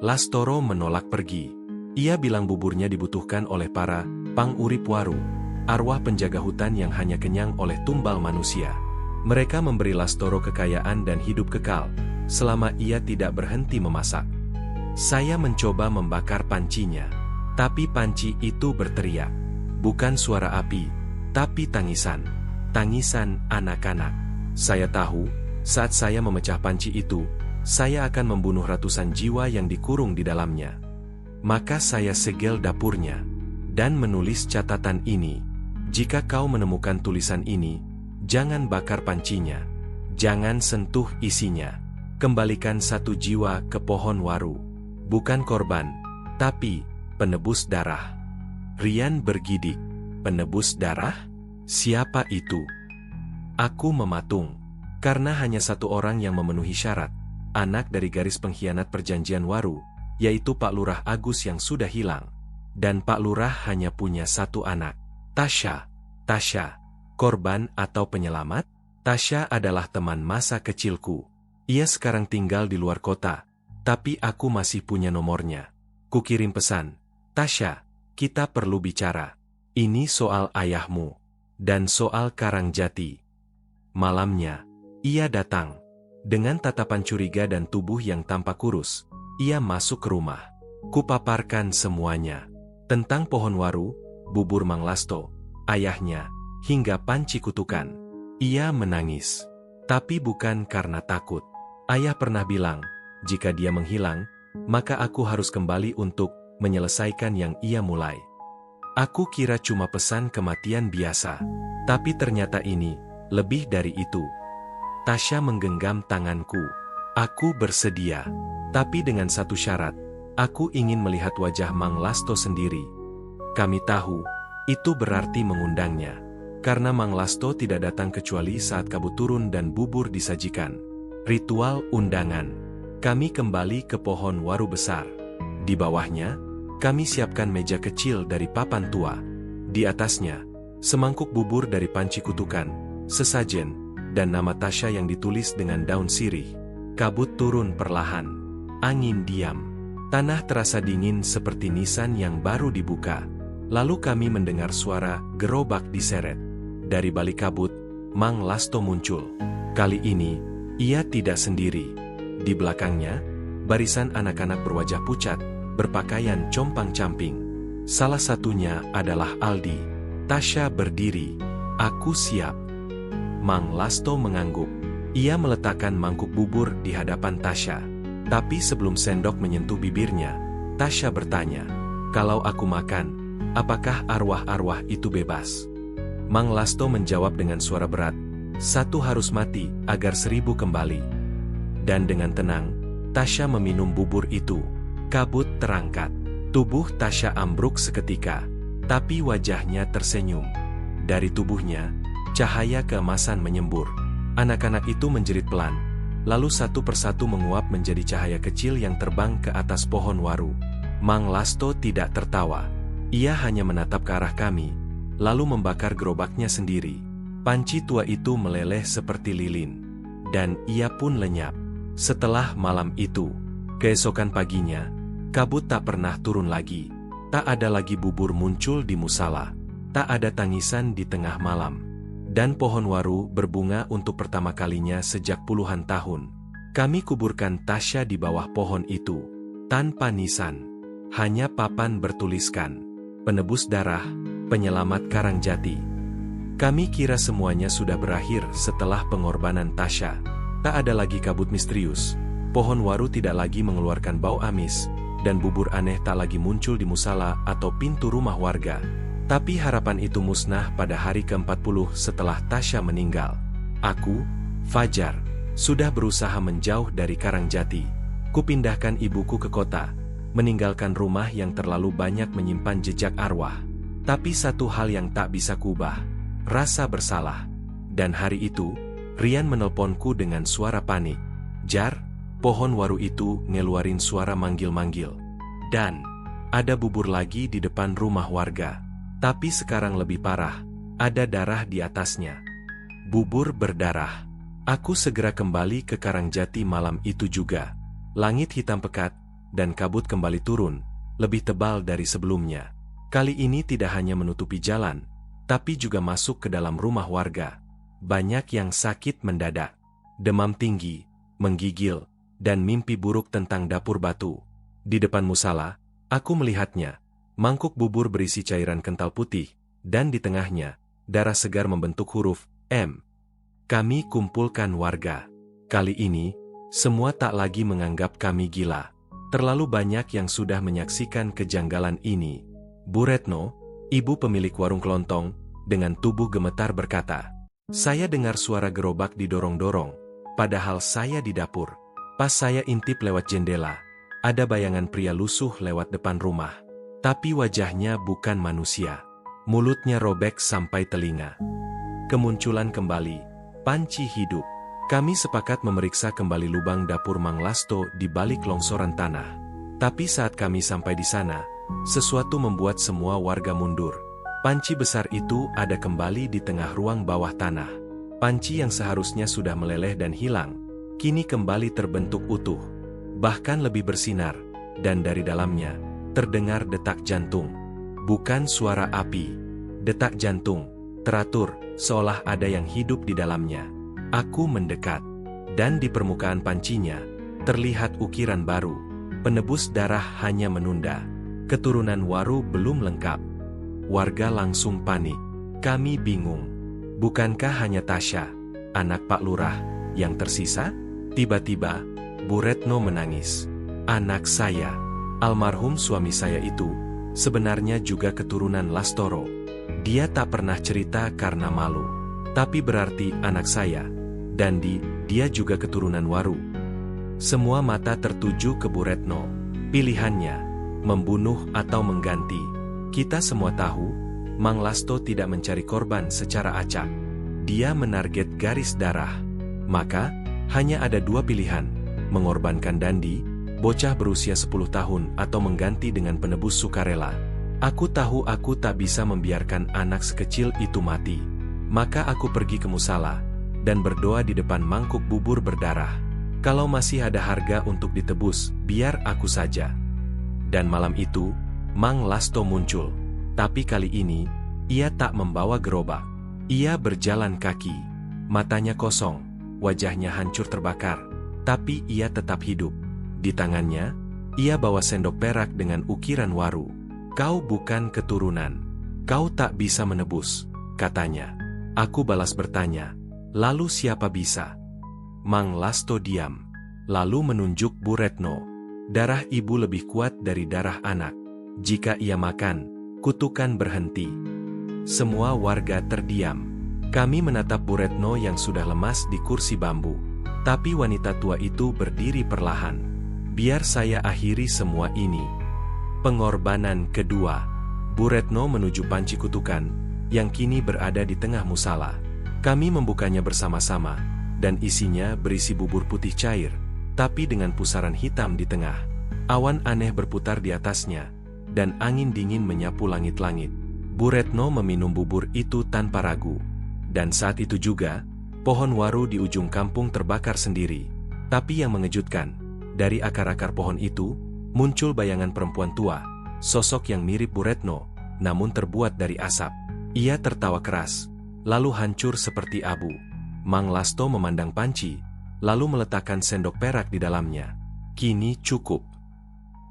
Lastoro menolak pergi. Ia bilang buburnya dibutuhkan oleh para pangurip waru, arwah penjaga hutan yang hanya kenyang oleh tumbal manusia. Mereka memberi Lastoro kekayaan dan hidup kekal, selama ia tidak berhenti memasak. Saya mencoba membakar pancinya, tapi panci itu berteriak. Bukan suara api, tapi tangisan. Tangisan anak-anak. Saya tahu, saat saya memecah panci itu, saya akan membunuh ratusan jiwa yang dikurung di dalamnya. Maka saya segel dapurnya, dan menulis catatan ini. Jika kau menemukan tulisan ini, jangan bakar pancinya. Jangan sentuh isinya. Kembalikan satu jiwa ke pohon waru. Bukan korban, tapi penebus darah. Rian bergidik. Penebus darah? Siapa itu? Aku mematung. Karena hanya satu orang yang memenuhi syarat. Anak dari garis pengkhianat perjanjian waru, yaitu Pak Lurah Agus yang sudah hilang. Dan Pak Lurah hanya punya satu anak. Tasya. Tasya. Korban atau penyelamat? Tasya adalah teman masa kecilku. Ia sekarang tinggal di luar kota, tapi aku masih punya nomornya. Kukirim pesan, "Tasya, kita perlu bicara. Ini soal ayahmu, dan soal Karangjati." Malamnya, ia datang. Dengan tatapan curiga dan tubuh yang tampak kurus, ia masuk ke rumah. Kupaparkan semuanya. Tentang pohon waru, bubur Mang Lasto, ayahnya, hingga panci kutukan. Ia menangis. Tapi bukan karena takut. Ayah pernah bilang, jika dia menghilang, maka aku harus kembali untuk menyelesaikan yang ia mulai. Aku kira cuma pesan kematian biasa, tapi ternyata ini lebih dari itu. Tasya menggenggam tanganku. Aku bersedia, tapi dengan satu syarat. Aku ingin melihat wajah Mang Lasto sendiri. Kami tahu, itu berarti mengundangnya. Karena Mang Lasto tidak datang kecuali saat kabut turun dan bubur disajikan. Ritual undangan. Kami kembali ke pohon waru besar. Di bawahnya, kami siapkan meja kecil dari papan tua. Di atasnya, semangkuk bubur dari panci kutukan, sesajen, dan nama Tasya yang ditulis dengan daun sirih. Kabut turun perlahan. Angin diam. Tanah terasa dingin seperti nisan yang baru dibuka. Lalu kami mendengar suara gerobak diseret. Dari balik kabut, Mang Lasto muncul. Kali ini, ia tidak sendiri. Di belakangnya, barisan anak-anak berwajah pucat, berpakaian compang-camping. Salah satunya adalah Aldi. Tasya berdiri. "Aku siap." Mang Lasto mengangguk. Ia meletakkan mangkuk bubur di hadapan Tasya. Tapi sebelum sendok menyentuh bibirnya, Tasya bertanya, "Kalau aku makan, apakah arwah-arwah itu bebas?" Mang Lasto menjawab dengan suara berat, "Satu harus mati, agar 1000 kembali." Dan dengan tenang, Tasya meminum bubur itu. Kabut terangkat. Tubuh Tasya ambruk seketika, tapi wajahnya tersenyum. Dari tubuhnya, cahaya keemasan menyembur. Anak-anak itu menjerit pelan, lalu satu persatu menguap menjadi cahaya kecil yang terbang ke atas pohon waru. Mang Lasto tidak tertawa. Ia hanya menatap ke arah kami, lalu membakar gerobaknya sendiri. Panci tua itu meleleh seperti lilin, dan ia pun lenyap. Setelah malam itu, keesokan paginya, kabut tak pernah turun lagi. Tak ada lagi bubur muncul di musala. Tak ada tangisan di tengah malam. Dan pohon waru berbunga untuk pertama kalinya sejak puluhan tahun. Kami kuburkan Tasya di bawah pohon itu, tanpa nisan. Hanya papan bertuliskan, penebus darah, penyelamat Karangjati. Kami kira semuanya sudah berakhir setelah pengorbanan Tasya. Tak ada lagi kabut misterius, pohon waru tidak lagi mengeluarkan bau amis, dan bubur aneh tak lagi muncul di musala atau pintu rumah warga. Tapi harapan itu musnah pada hari ke-40 setelah Tasya meninggal. Aku, Fajar, sudah berusaha menjauh dari Karangjati. Kupindahkan ibuku ke kota, meninggalkan rumah yang terlalu banyak menyimpan jejak arwah. Tapi satu hal yang tak bisa kubah, rasa bersalah. Dan hari itu, Rian menelponku dengan suara panik. Jar, pohon waru itu ngeluarin suara manggil-manggil. Dan ada bubur lagi di depan rumah warga. Tapi sekarang lebih parah, ada darah di atasnya. Bubur berdarah. Aku segera kembali ke Karangjati malam itu juga. Langit hitam pekat, dan kabut kembali turun, lebih tebal dari sebelumnya. Kali ini tidak hanya menutupi jalan, tapi juga masuk ke dalam rumah warga. Banyak yang sakit mendadak, demam tinggi, menggigil, dan mimpi buruk tentang dapur batu. Di depan musala, aku melihatnya. Mangkuk bubur berisi cairan kental putih, dan di tengahnya, darah segar membentuk huruf M. Kami kumpulkan warga. Kali ini, semua tak lagi menganggap kami gila. Terlalu banyak yang sudah menyaksikan kejanggalan ini. Bu Retno, ibu pemilik warung kelontong, dengan tubuh gemetar berkata, "Saya dengar suara gerobak didorong-dorong, padahal saya di dapur. Pas saya intip lewat jendela, ada bayangan pria lusuh lewat depan rumah. Tapi wajahnya bukan manusia. Mulutnya robek sampai telinga." Kemunculan kembali, panci hidup. Kami sepakat memeriksa kembali lubang dapur Mang Lasto di balik longsoran tanah. Tapi saat kami sampai di sana, sesuatu membuat semua warga mundur. Panci besar itu ada kembali di tengah ruang bawah tanah. Panci yang seharusnya sudah meleleh dan hilang, kini kembali terbentuk utuh. Bahkan lebih bersinar, dan dari dalamnya, terdengar detak jantung. Bukan suara api. Detak jantung, teratur, seolah ada yang hidup di dalamnya. Aku mendekat. Dan di permukaan pancinya, terlihat ukiran baru. Penebus darah hanya menunda. Keturunan waru belum lengkap. Warga langsung panik. Kami bingung. Bukankah hanya Tasya, anak Pak Lurah, yang tersisa? Tiba-tiba, Bu Retno menangis. Anak saya. Almarhum suami saya itu, sebenarnya juga keturunan Lastoro. Dia tak pernah cerita karena malu. Tapi berarti anak saya, Dandi, dia juga keturunan waru. Semua mata tertuju ke Bu Retno. Pilihannya, membunuh atau mengganti. Kita semua tahu, Mang Lasto tidak mencari korban secara acak. Dia menarget garis darah. Maka, hanya ada dua pilihan, mengorbankan Dandi, bocah berusia 10 tahun atau mengganti dengan penebus sukarela. Aku tahu aku tak bisa membiarkan anak sekecil itu mati. Maka aku pergi ke musala, dan berdoa di depan mangkuk bubur berdarah. Kalau masih ada harga untuk ditebus, biar aku saja. Dan malam itu, Mang Lasto muncul. Tapi kali ini, ia tak membawa gerobak. Ia berjalan kaki. Matanya kosong, wajahnya hancur terbakar. Tapi ia tetap hidup. Di tangannya, ia bawa sendok perak dengan ukiran waru. "Kau bukan keturunan. Kau tak bisa menebus," katanya. Aku balas bertanya, "Lalu siapa bisa?" Mang Lasto diam, lalu menunjuk Bu Retno. "Darah ibu lebih kuat dari darah anak. Jika ia makan, kutukan berhenti." Semua warga terdiam. Kami menatap Bu Retno yang sudah lemas di kursi bambu. Tapi wanita tua itu berdiri perlahan. "Biar saya akhiri semua ini." Pengorbanan kedua. Bu Retno menuju panci kutukan, yang kini berada di tengah musala. Kami membukanya bersama-sama, dan isinya berisi bubur putih cair, tapi dengan pusaran hitam di tengah. Awan aneh berputar di atasnya, dan angin dingin menyapu langit-langit. Bu Retno meminum bubur itu tanpa ragu. Dan saat itu juga, pohon waru di ujung kampung terbakar sendiri. Tapi yang mengejutkan, dari akar-akar pohon itu, muncul bayangan perempuan tua, sosok yang mirip Bu Retno, namun terbuat dari asap. Ia tertawa keras, lalu hancur seperti abu. Mang Lasto memandang panci, lalu meletakkan sendok perak di dalamnya. Kini cukup.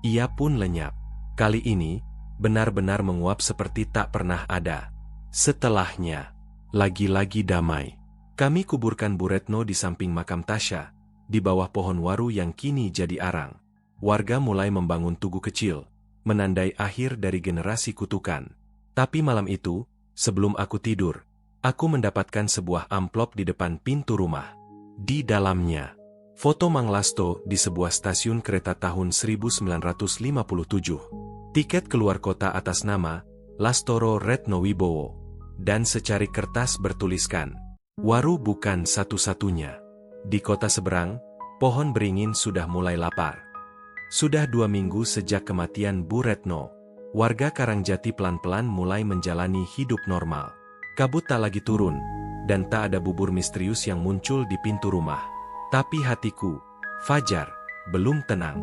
Ia pun lenyap. Kali ini, benar-benar menguap seperti tak pernah ada. Setelahnya, lagi-lagi damai. Kami kuburkan Bu Retno di samping makam Tasya, di bawah pohon waru yang kini jadi arang. Warga mulai membangun tugu kecil, menandai akhir dari generasi kutukan. Tapi malam itu, sebelum aku tidur, aku mendapatkan sebuah amplop di depan pintu rumah. Di dalamnya, foto Mang Lasto di sebuah stasiun kereta tahun 1957. Tiket keluar kota atas nama Lastoro Retno Wibowo. Dan secari kertas bertuliskan, waru bukan satu-satunya. Di kota seberang, pohon beringin sudah mulai lapar. Sudah 2 minggu sejak kematian Bu Retno, warga Karangjati pelan-pelan mulai menjalani hidup normal. Kabut tak lagi turun, dan tak ada bubur misterius yang muncul di pintu rumah. Tapi hatiku, Fajar, belum tenang.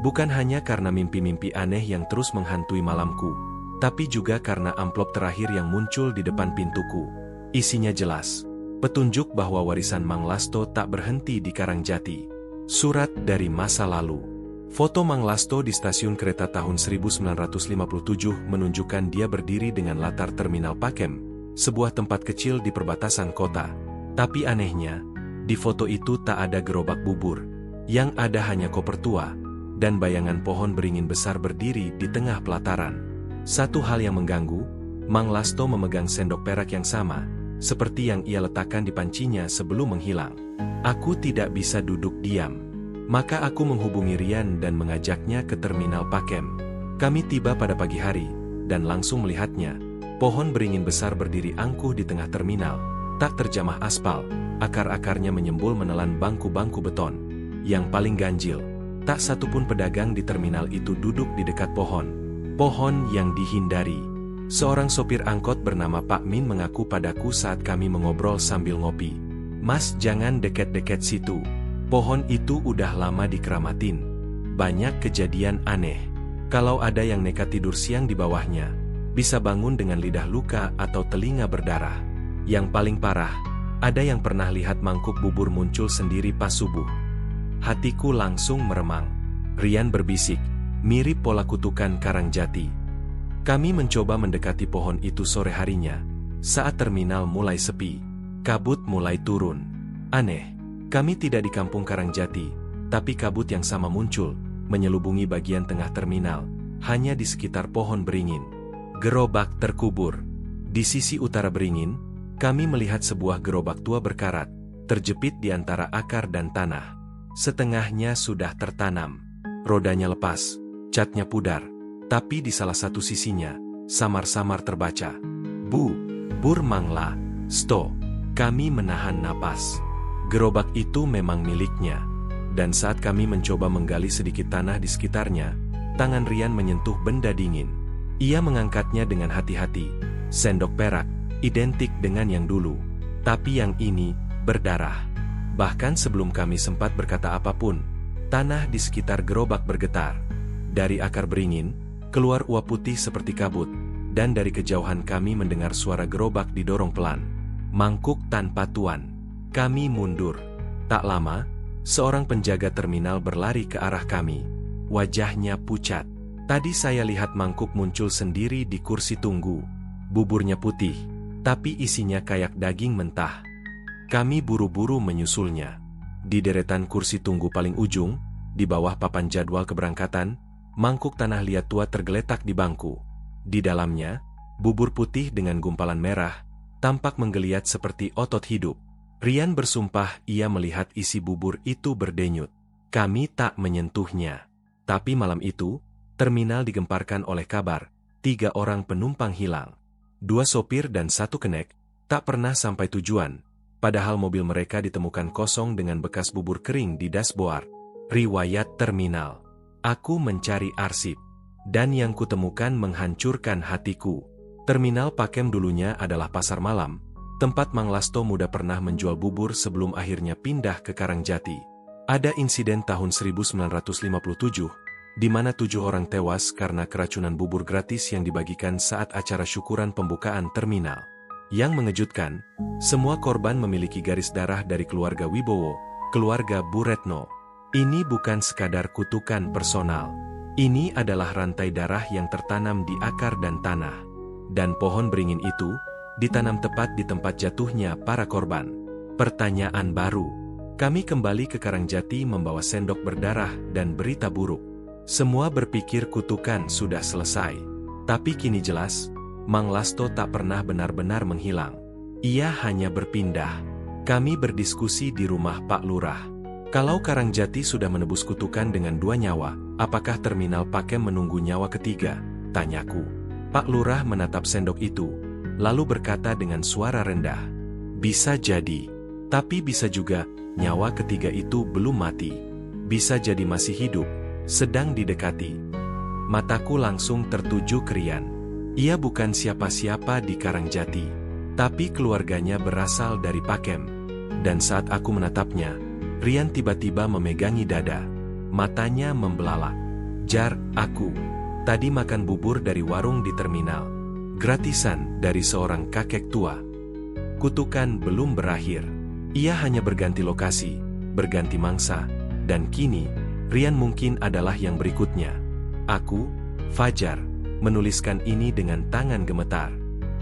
Bukan hanya karena mimpi-mimpi aneh yang terus menghantui malamku, tapi juga karena amplop terakhir yang muncul di depan pintuku. Isinya jelas, petunjuk bahwa warisan Mang Lasto tak berhenti di Karangjati. Surat dari masa lalu. Foto Mang Lasto di stasiun kereta tahun 1957 menunjukkan dia berdiri dengan latar terminal Pakem, sebuah tempat kecil di perbatasan kota. Tapi anehnya, di foto itu tak ada gerobak bubur, yang ada hanya koper tua, dan bayangan pohon beringin besar berdiri di tengah pelataran. Satu hal yang mengganggu, Mang Lasto memegang sendok perak yang sama, seperti yang ia letakkan di pancinya sebelum menghilang. Aku tidak bisa duduk diam. Maka aku menghubungi Rian dan mengajaknya ke terminal Pakem. Kami tiba pada pagi hari, dan langsung melihatnya. Pohon beringin besar berdiri angkuh di tengah terminal, tak terjamah aspal, akar-akarnya menyembul menelan bangku-bangku beton. Yang paling ganjil, tak satupun pedagang di terminal itu duduk di dekat pohon. Pohon yang dihindari. Seorang sopir angkot bernama Pak Min mengaku padaku saat kami mengobrol sambil ngopi. Mas, jangan deket-deket situ. Pohon itu udah lama dikeramatin. Banyak kejadian aneh. Kalau ada yang nekat tidur siang di bawahnya, bisa bangun dengan lidah luka atau telinga berdarah. Yang paling parah, ada yang pernah lihat mangkuk bubur muncul sendiri pas subuh. Hatiku langsung meremang. Rian berbisik, mirip pola kutukan Karangjati. Kami mencoba mendekati pohon itu sore harinya, saat terminal mulai sepi. Kabut mulai turun. Aneh, kami tidak di kampung Karangjati, tapi kabut yang sama muncul, menyelubungi bagian tengah terminal, hanya di sekitar pohon beringin. Gerobak terkubur. Di sisi utara beringin, kami melihat sebuah gerobak tua berkarat, terjepit di antara akar dan tanah. Setengahnya sudah tertanam. Rodanya lepas, catnya pudar, tapi di salah satu sisinya, samar-samar terbaca, Bur Mang Lasto. Kami menahan napas. Gerobak itu memang miliknya. Dan saat kami mencoba menggali sedikit tanah di sekitarnya, tangan Rian menyentuh benda dingin. Ia mengangkatnya dengan hati-hati. Sendok perak, identik dengan yang dulu. Tapi yang ini, berdarah. Bahkan sebelum kami sempat berkata apapun, tanah di sekitar gerobak bergetar. Dari akar beringin, keluar uap putih seperti kabut, dan dari kejauhan kami mendengar suara gerobak didorong pelan. Mangkuk tanpa tuan. Kami mundur. Tak lama, seorang penjaga terminal berlari ke arah kami. Wajahnya pucat. Tadi saya lihat mangkuk muncul sendiri di kursi tunggu. Buburnya putih, tapi isinya kayak daging mentah. Kami buru-buru menyusulnya. Di deretan kursi tunggu paling ujung, di bawah papan jadwal keberangkatan, mangkuk tanah liat tua tergeletak di bangku. Di dalamnya, bubur putih dengan gumpalan merah, tampak menggeliat seperti otot hidup. Rian bersumpah ia melihat isi bubur itu berdenyut. Kami tak menyentuhnya. Tapi malam itu, terminal digemparkan oleh kabar, 3 orang penumpang hilang. 2 sopir dan 1 kenek, tak pernah sampai tujuan. Padahal mobil mereka ditemukan kosong dengan bekas bubur kering di dashboard. Riwayat terminal. Aku mencari arsip. Dan yang kutemukan menghancurkan hatiku. Terminal Pakem dulunya adalah pasar malam, tempat Mang Lasto muda pernah menjual bubur sebelum akhirnya pindah ke Karangjati. Ada insiden tahun 1957, di mana 7 orang tewas karena keracunan bubur gratis yang dibagikan saat acara syukuran pembukaan terminal. Yang mengejutkan, semua korban memiliki garis darah dari keluarga Wibowo, keluarga Bu Retno. Ini bukan sekadar kutukan personal. Ini adalah rantai darah yang tertanam di akar dan tanah. Dan pohon beringin itu ditanam tepat di tempat jatuhnya para korban. Pertanyaan baru. Kami kembali ke Karangjati membawa sendok berdarah dan berita buruk. Semua berpikir kutukan sudah selesai. Tapi kini jelas, Mang Lasto tak pernah benar-benar menghilang. Ia hanya berpindah. Kami berdiskusi di rumah Pak Lurah. Kalau Karangjati sudah menebus kutukan dengan 2 nyawa, apakah terminal Pakem menunggu nyawa ketiga? Tanyaku. Pak Lurah menatap sendok itu, lalu berkata dengan suara rendah. Bisa jadi. Tapi bisa juga, nyawa ketiga itu belum mati. Bisa jadi masih hidup, sedang didekati. Mataku langsung tertuju ke Rian. Ia bukan siapa-siapa di Karangjati, tapi keluarganya berasal dari Pakem. Dan saat aku menatapnya, Rian tiba-tiba memegangi dada. Matanya membelalak. Jar, aku tadi makan bubur dari warung di terminal. Gratisan dari seorang kakek tua. Kutukan belum berakhir. Ia hanya berganti lokasi, berganti mangsa, dan kini, Rian mungkin adalah yang berikutnya. Aku, Fajar, menuliskan ini dengan tangan gemetar.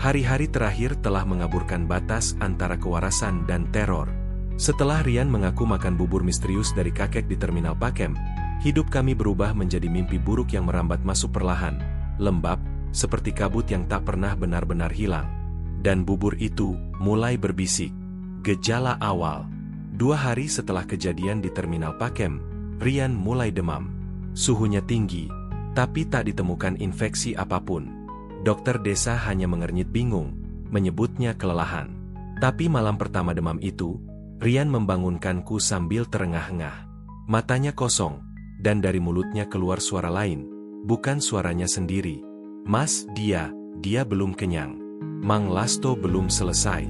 Hari-hari terakhir telah mengaburkan batas antara kewarasan dan teror. Setelah Rian mengaku makan bubur misterius dari kakek di terminal Pakem, hidup kami berubah menjadi mimpi buruk yang merambat masuk perlahan, lembab, seperti kabut yang tak pernah benar-benar hilang. Dan bubur itu mulai berbisik. Gejala awal. 2 hari setelah kejadian di terminal Pakem, Rian mulai demam. Suhunya tinggi, tapi tak ditemukan infeksi apapun. Dokter desa hanya mengernyit bingung, menyebutnya kelelahan. Tapi malam pertama demam itu, Rian membangunkanku sambil terengah-engah. Matanya kosong, dan dari mulutnya keluar suara lain, bukan suaranya sendiri. Mas, dia belum kenyang. Mang Lasto belum selesai.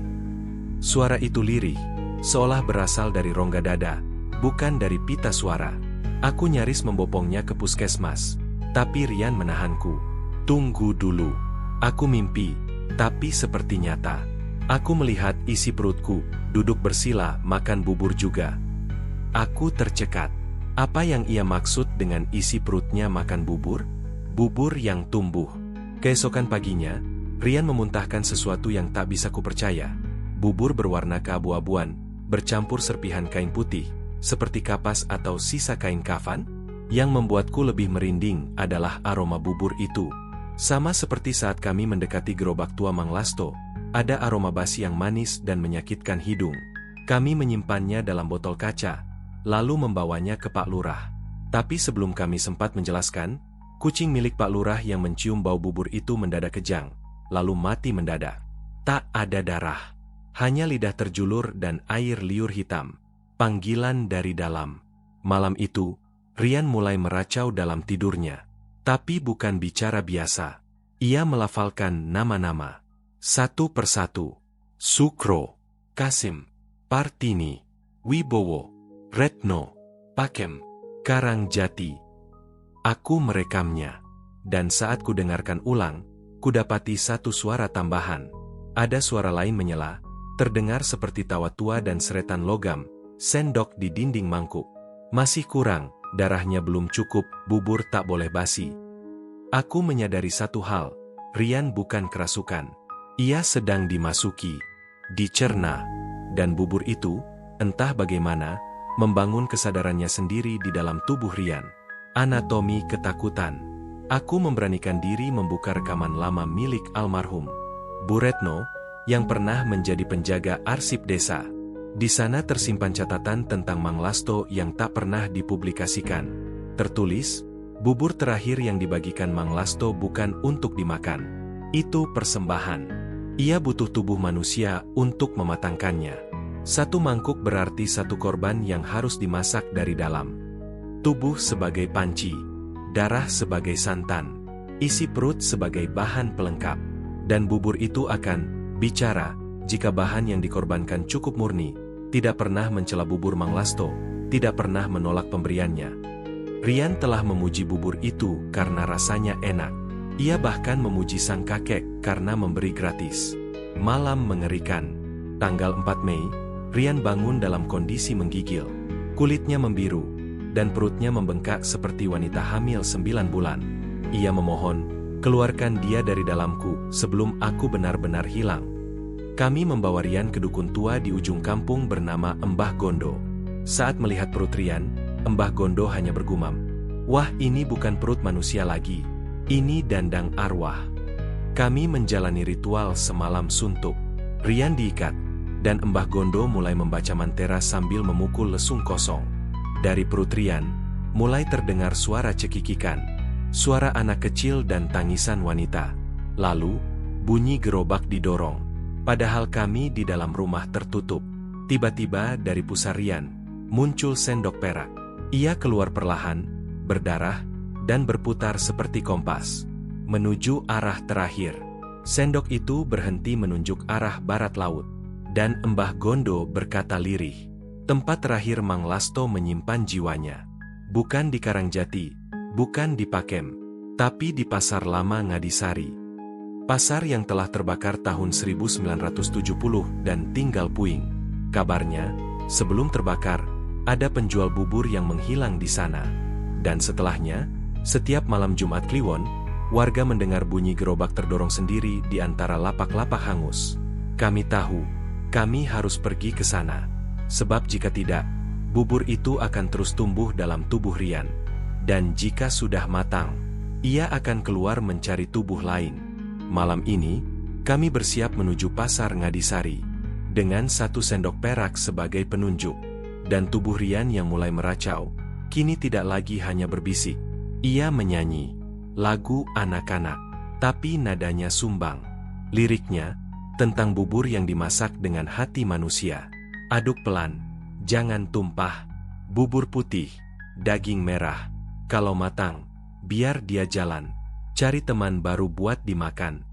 Suara itu lirih, seolah berasal dari rongga dada, bukan dari pita suara. Aku nyaris membopongnya ke puskesmas, tapi Rian menahanku. Tunggu dulu. Aku mimpi, tapi seperti nyata. Aku melihat isi perutku, duduk bersila, makan bubur juga. Aku tercekat. Apa yang ia maksud dengan isi perutnya makan bubur? Bubur yang tumbuh. Keesokan paginya, Rian memuntahkan sesuatu yang tak bisa kupercaya. Bubur berwarna keabu-abuan, bercampur serpihan kain putih, seperti kapas atau sisa kain kafan. Yang membuatku lebih merinding adalah aroma bubur itu. Sama seperti saat kami mendekati gerobak tua Mang Lasto, ada aroma basi yang manis dan menyakitkan hidung. Kami menyimpannya dalam botol kaca, lalu membawanya ke Pak Lurah. Tapi sebelum kami sempat menjelaskan, kucing milik Pak Lurah yang mencium bau bubur itu mendadak kejang, lalu mati mendadak. Tak ada darah, hanya lidah terjulur dan air liur hitam. Panggilan dari dalam. Malam itu, Rian mulai meracau dalam tidurnya. Tapi bukan bicara biasa. Ia melafalkan nama-nama. Satu persatu. Sukro, Kasim, Partini, Wibowo, Retno, Pakem, Karangjati. Aku merekamnya. Dan saat kudengarkan ulang, kudapati satu suara tambahan. Ada suara lain menyela, terdengar seperti tawa tua dan seretan logam, sendok di dinding mangkuk. Masih kurang, darahnya belum cukup, bubur tak boleh basi. Aku menyadari satu hal, Rian bukan kerasukan. Ia sedang dimasuki, dicerna, dan bubur itu, entah bagaimana, membangun kesadarannya sendiri di dalam tubuh Rian. Anatomi ketakutan. Aku memberanikan diri membuka rekaman lama milik almarhum Bu Retno, yang pernah menjadi penjaga arsip desa. Di sana tersimpan catatan tentang Mang Lasto yang tak pernah dipublikasikan. Tertulis, bubur terakhir yang dibagikan Mang Lasto bukan untuk dimakan. Itu persembahan. Ia butuh tubuh manusia untuk mematangkannya. Satu mangkuk berarti satu korban yang harus dimasak dari dalam. Tubuh sebagai panci, darah sebagai santan. isi perut sebagai bahan pelengkap. Dan bubur itu akan bicara jika bahan yang dikorbankan cukup murni, tidak pernah mencela bubur Mang Lasto, tidak pernah menolak pemberiannya. Rian telah memuji bubur itu karena rasanya enak. Ia bahkan memuji sang kakek karena memberi gratis. Malam mengerikan. Tanggal 4 Mei, Rian bangun dalam kondisi menggigil. Kulitnya membiru, dan perutnya membengkak seperti wanita hamil 9 bulan. Ia memohon, keluarkan dia dari dalamku sebelum aku benar-benar hilang. Kami membawa Rian ke dukun tua di ujung kampung bernama Embah Gondo. Saat melihat perut Rian, Embah Gondo hanya bergumam, "Wah, ini bukan perut manusia lagi. Ini dandang arwah." Kami menjalani ritual semalam suntuk. Rian diikat, dan Embah Gondo mulai membaca mantera sambil memukul lesung kosong. Dari perut Rian, mulai terdengar suara cekikikan, suara anak kecil dan tangisan wanita. Lalu, bunyi gerobak didorong. Padahal kami di dalam rumah tertutup. Tiba-tiba dari pusar Rian, muncul sendok perak. Ia keluar perlahan, berdarah, dan berputar seperti kompas. Menuju arah terakhir. Sendok itu berhenti menunjuk arah barat laut. Dan Embah Gondo berkata lirih, "Tempat terakhir Mang Lasto menyimpan jiwanya. Bukan di Karangjati, bukan di Pakem, tapi di Pasar Lama Ngadisari. Pasar yang telah terbakar tahun 1970 dan tinggal puing. Kabarnya, sebelum terbakar, ada penjual bubur yang menghilang di sana. Dan setelahnya, setiap malam Jumat Kliwon, warga mendengar bunyi gerobak terdorong sendiri di antara lapak-lapak hangus. Kami tahu, kami harus pergi ke sana. Sebab jika tidak, bubur itu akan terus tumbuh dalam tubuh Rian. Dan jika sudah matang, ia akan keluar mencari tubuh lain. Malam ini, kami bersiap menuju Pasar Ngadisari, dengan 1 sendok perak sebagai penunjuk. Dan tubuh Rian yang mulai meracau, kini tidak lagi hanya berbisik. Ia menyanyi lagu anak-anak, tapi nadanya sumbang. Liriknya, tentang bubur yang dimasak dengan hati manusia. Aduk pelan, jangan tumpah. Bubur putih, daging merah. Kalau matang, biar dia jalan. Cari teman baru buat dimakan.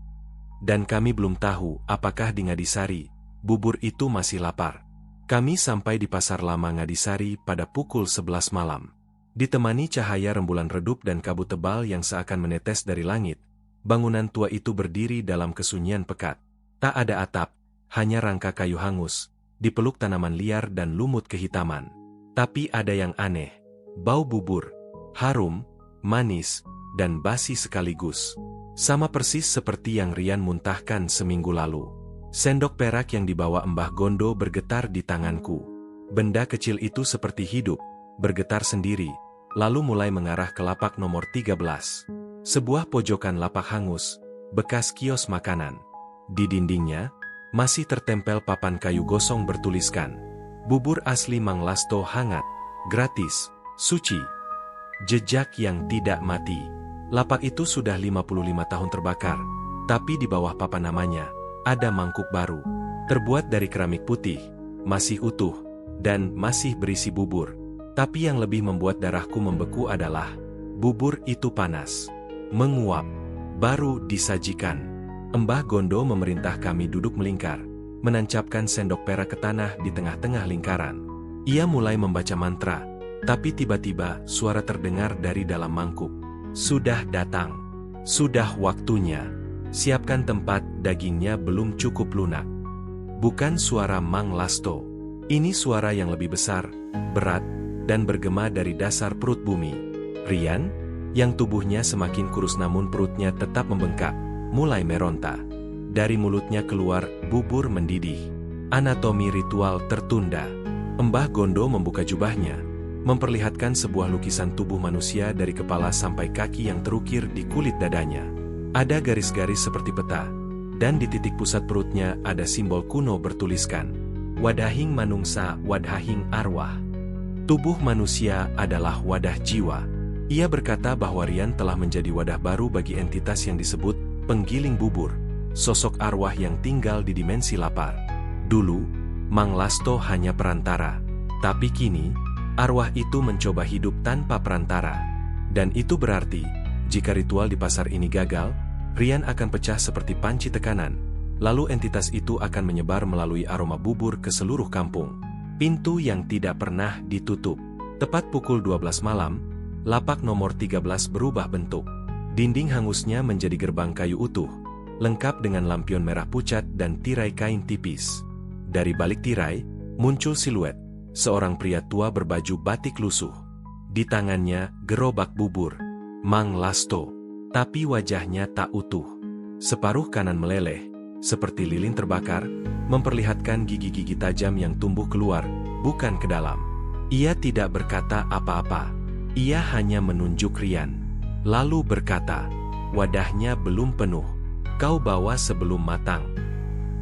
Dan kami belum tahu apakah di Ngadisari, bubur itu masih lapar. Kami sampai di Pasar Lama Ngadisari pada pukul 11 malam. Ditemani cahaya rembulan redup dan kabut tebal yang seakan menetes dari langit, bangunan tua itu berdiri dalam kesunyian pekat. Tak ada atap, hanya rangka kayu hangus, dipeluk tanaman liar dan lumut kehitaman. Tapi ada yang aneh, bau bubur, harum, manis, dan basi sekaligus. Sama persis seperti yang Rian muntahkan seminggu lalu. Sendok perak yang dibawa Embah Gondo bergetar di tanganku. Benda kecil itu seperti hidup, bergetar sendiri, lalu mulai mengarah ke lapak nomor 13. Sebuah pojokan lapak hangus, bekas kios makanan. Di dindingnya, masih tertempel papan kayu gosong bertuliskan, "Bubur asli Mang Lasto hangat, gratis, suci." Jejak yang tidak mati. Lapak itu sudah 55 tahun terbakar, tapi di bawah papan namanya, ada mangkuk baru, terbuat dari keramik putih, masih utuh, dan masih berisi bubur. Tapi yang lebih membuat darahku membeku adalah, bubur itu panas, menguap, baru disajikan. Embah Gondo memerintah kami duduk melingkar, menancapkan sendok perak ke tanah di tengah-tengah lingkaran. Ia mulai membaca mantra, tapi tiba-tiba suara terdengar dari dalam mangkuk. "Sudah datang. Sudah waktunya. Siapkan tempat, dagingnya belum cukup lunak." Bukan suara Mang Lasto. Ini suara yang lebih besar, berat, dan bergema dari dasar perut bumi. Rian, yang tubuhnya semakin kurus namun perutnya tetap membengkak, mulai meronta. Dari mulutnya keluar bubur mendidih. Anatomi ritual tertunda. Embah Gondo membuka jubahnya, memperlihatkan sebuah lukisan tubuh manusia dari kepala sampai kaki yang terukir di kulit dadanya. Ada garis-garis seperti peta, dan di titik pusat perutnya ada simbol kuno bertuliskan, "Wadahing manungsa, wadahing arwah." Tubuh manusia adalah wadah jiwa. Ia berkata bahwa Rian telah menjadi wadah baru bagi entitas yang disebut penggiling bubur, sosok arwah yang tinggal di dimensi lapar. Dulu, Mang Lasto hanya perantara, tapi kini, arwah itu mencoba hidup tanpa perantara. Dan itu berarti, Jika ritual di pasar ini gagal, Rian akan pecah seperti panci tekanan. Lalu entitas itu akan menyebar melalui aroma bubur ke seluruh kampung. Pintu yang tidak pernah ditutup. Tepat pukul 12 malam, lapak nomor 13 berubah bentuk. Dinding hangusnya menjadi gerbang kayu utuh, lengkap dengan lampion merah pucat dan tirai kain tipis. Dari balik tirai, muncul siluet seorang pria tua berbaju batik lusuh. Di tangannya, gerobak bubur. Mang Lasto. Tapi wajahnya tak utuh. Separuh kanan meleleh, seperti lilin terbakar, memperlihatkan gigi-gigi tajam yang tumbuh keluar, bukan ke dalam. Ia tidak berkata apa-apa. Ia hanya menunjuk Rian. Lalu berkata, "Wadahnya belum penuh. Kau bawa sebelum matang."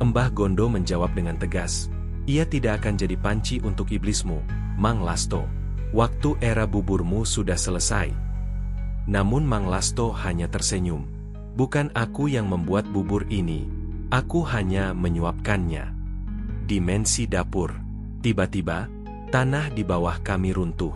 Mbah Gondo menjawab dengan tegas, "Ia tidak akan jadi panci untuk iblismu, Mang Lasto. Waktu era buburmu sudah selesai." Namun Mang Lasto hanya tersenyum. "Bukan aku yang membuat bubur ini. Aku hanya menyuapkannya." Dimensi dapur. Tiba-tiba, tanah di bawah kami runtuh.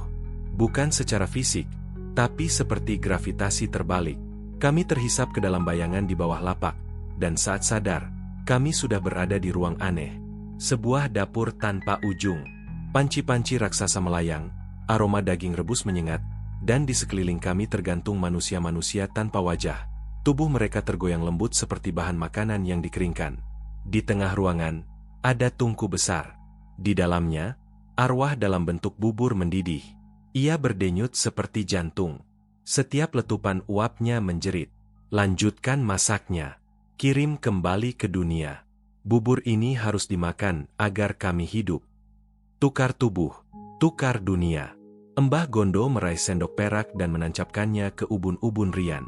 Bukan secara fisik, tapi seperti gravitasi terbalik. Kami terhisap ke dalam bayangan di bawah lapak, dan saat sadar, kami sudah berada di ruang aneh. Sebuah dapur tanpa ujung. Panci-panci raksasa melayang, aroma daging rebus menyengat, dan di sekeliling kami tergantung manusia-manusia tanpa wajah. Tubuh mereka tergoyang lembut seperti bahan makanan yang dikeringkan. Di tengah ruangan, ada tungku besar. Di dalamnya, arwah dalam bentuk bubur mendidih. Ia berdenyut seperti jantung. Setiap letupan uapnya menjerit. "Lanjutkan masaknya. Kirim kembali ke dunia. Bubur ini harus dimakan agar kami hidup. Tukar tubuh, tukar dunia." Mbah Gondo meraih sendok perak dan menancapkannya ke ubun-ubun Rian.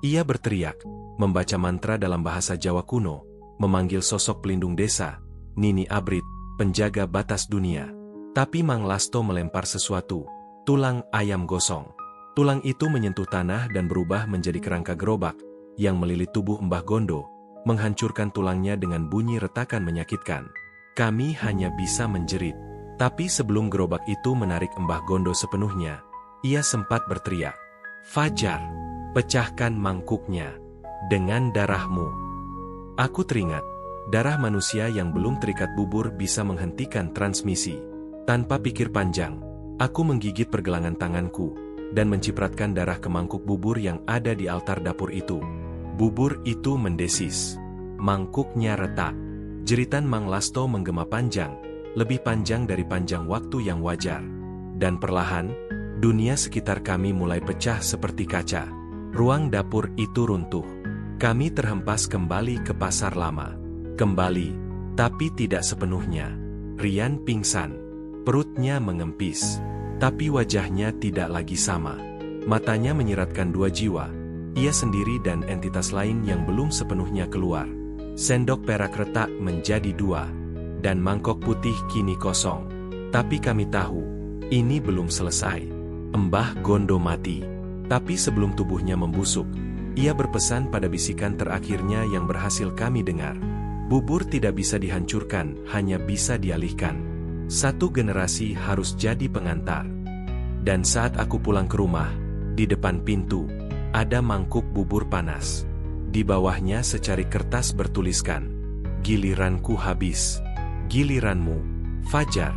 Ia berteriak, membaca mantra dalam bahasa Jawa kuno, memanggil sosok pelindung desa, Nini Abrit, penjaga batas dunia. Tapi Mang Lasto melempar sesuatu, tulang ayam gosong. Tulang itu menyentuh tanah dan berubah menjadi kerangka gerobak, yang melilit tubuh Mbah Gondo, menghancurkan tulangnya dengan bunyi retakan menyakitkan. Kami hanya bisa menjerit. Tapi sebelum gerobak itu menarik Mbah Gondo sepenuhnya, ia sempat berteriak, "Fajar, pecahkan mangkuknya dengan darahmu." Aku teringat, darah manusia yang belum terikat bubur bisa menghentikan transmisi. Tanpa pikir panjang, aku menggigit pergelangan tanganku, dan mencipratkan darah ke mangkuk bubur yang ada di altar dapur itu. Bubur itu mendesis. Mangkuknya retak. Jeritan Mang Lasto menggema panjang, lebih panjang dari panjang waktu yang wajar. Dan perlahan, dunia sekitar kami mulai pecah seperti kaca. Ruang dapur itu runtuh. Kami terhempas kembali ke pasar lama. Kembali, tapi tidak sepenuhnya. Rian pingsan. Perutnya mengempis. Tapi wajahnya tidak lagi sama. Matanya menyiratkan dua jiwa. Ia sendiri dan entitas lain yang belum sepenuhnya keluar. Sendok perak retak menjadi dua. Dan mangkok putih kini kosong. Tapi kami tahu, ini belum selesai. Mbah Gondo mati. Tapi sebelum tubuhnya membusuk, ia berpesan pada bisikan terakhirnya yang berhasil kami dengar. Bubur tidak bisa dihancurkan, hanya bisa dialihkan. Satu generasi harus jadi pengantar. Dan saat aku pulang ke rumah, di depan pintu, ada mangkuk bubur panas. Di bawahnya secari kertas bertuliskan, "Giliranku habis. Giliranmu, Fajar."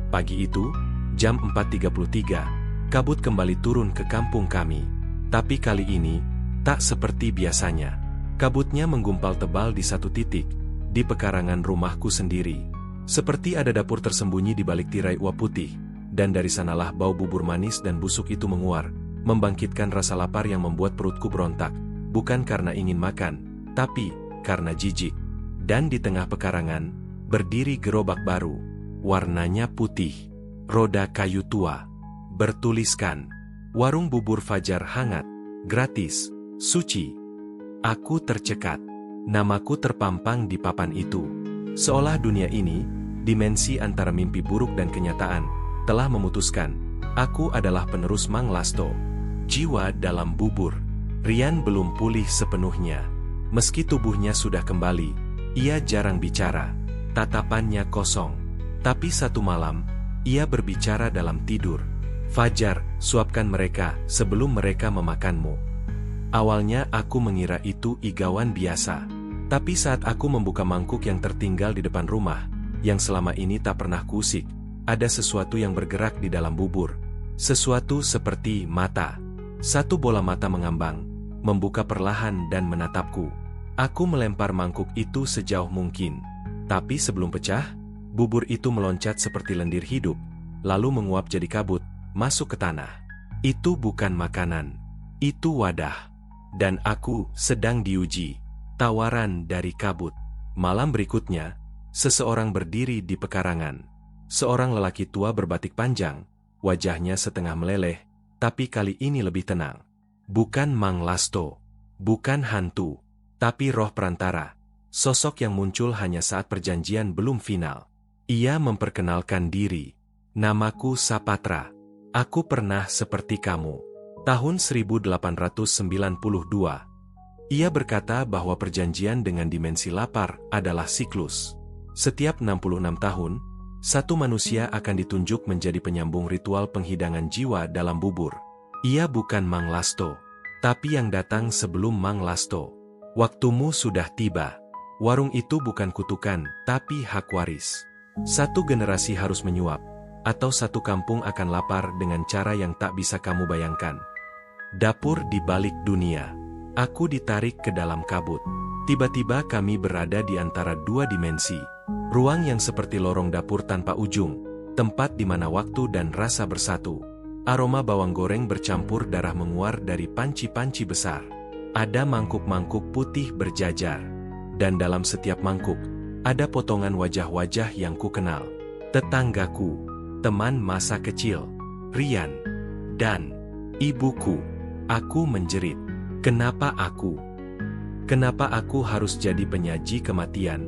Pagi itu, jam 4.33, kabut kembali turun ke kampung kami. Tapi kali ini, tak seperti biasanya. Kabutnya menggumpal tebal di satu titik, di pekarangan rumahku sendiri. Seperti ada dapur tersembunyi di balik tirai uap putih, dan dari sanalah bau bubur manis dan busuk itu menguar, membangkitkan rasa lapar yang membuat perutku berontak, bukan karena ingin makan, tapi karena jijik. Dan di tengah pekarangan, berdiri gerobak baru, warnanya putih, roda kayu tua, bertuliskan, "Warung bubur Fajar hangat, gratis, suci." Aku tercekat, namaku terpampang di papan itu. Seolah dunia ini, dimensi antara mimpi buruk dan kenyataan, telah memutuskan, aku adalah penerus Mang Lasto. Jiwa dalam bubur. Rian belum pulih sepenuhnya. Meski tubuhnya sudah kembali, ia jarang bicara. Tatapannya kosong. Tapi satu malam, ia berbicara dalam tidur. "Fajar, suapkan mereka sebelum mereka memakanmu." Awalnya aku mengira itu igawan biasa. Tapi saat aku membuka mangkuk yang tertinggal di depan rumah, yang selama ini tak pernah kuusik, ada sesuatu yang bergerak di dalam bubur. Sesuatu seperti mata. Satu bola mata mengambang, membuka perlahan dan menatapku. Aku melempar mangkuk itu sejauh mungkin. Tapi sebelum pecah, bubur itu meloncat seperti lendir hidup, lalu menguap jadi kabut, masuk ke tanah. Itu bukan makanan. Itu wadah. Dan aku sedang diuji. Tawaran dari kabut. Malam berikutnya, seseorang berdiri di pekarangan. Seorang lelaki tua berbatik panjang, wajahnya setengah meleleh, tapi kali ini lebih tenang. Bukan Mang Lasto, bukan hantu, tapi roh perantara. Sosok yang muncul hanya saat perjanjian belum final. Ia memperkenalkan diri. Namaku Sapatra. Aku pernah seperti kamu. Tahun 1892. Ia berkata bahwa perjanjian dengan dimensi lapar adalah siklus. Setiap 66 tahun, satu manusia akan ditunjuk menjadi penyambung ritual penghidangan jiwa dalam bubur. Ia bukan Mang Lasto, tapi yang datang sebelum Mang Lasto. Waktumu sudah tiba. Warung itu bukan kutukan, tapi hak waris. Satu generasi harus menyuap, atau satu kampung akan lapar dengan cara yang tak bisa kamu bayangkan. Dapur di balik dunia. Aku ditarik ke dalam kabut. Tiba-tiba kami berada di antara dua dimensi. Ruang yang seperti lorong dapur tanpa ujung. Tempat di mana waktu dan rasa bersatu. Aroma bawang goreng bercampur darah menguar dari panci-panci besar. Ada mangkuk-mangkuk putih berjajar. Dan dalam setiap mangkuk, ada potongan wajah-wajah yang kukenal. Tetanggaku, teman masa kecil, Rian, dan ibuku. Aku menjerit. Kenapa aku? Kenapa aku harus jadi penyaji kematian?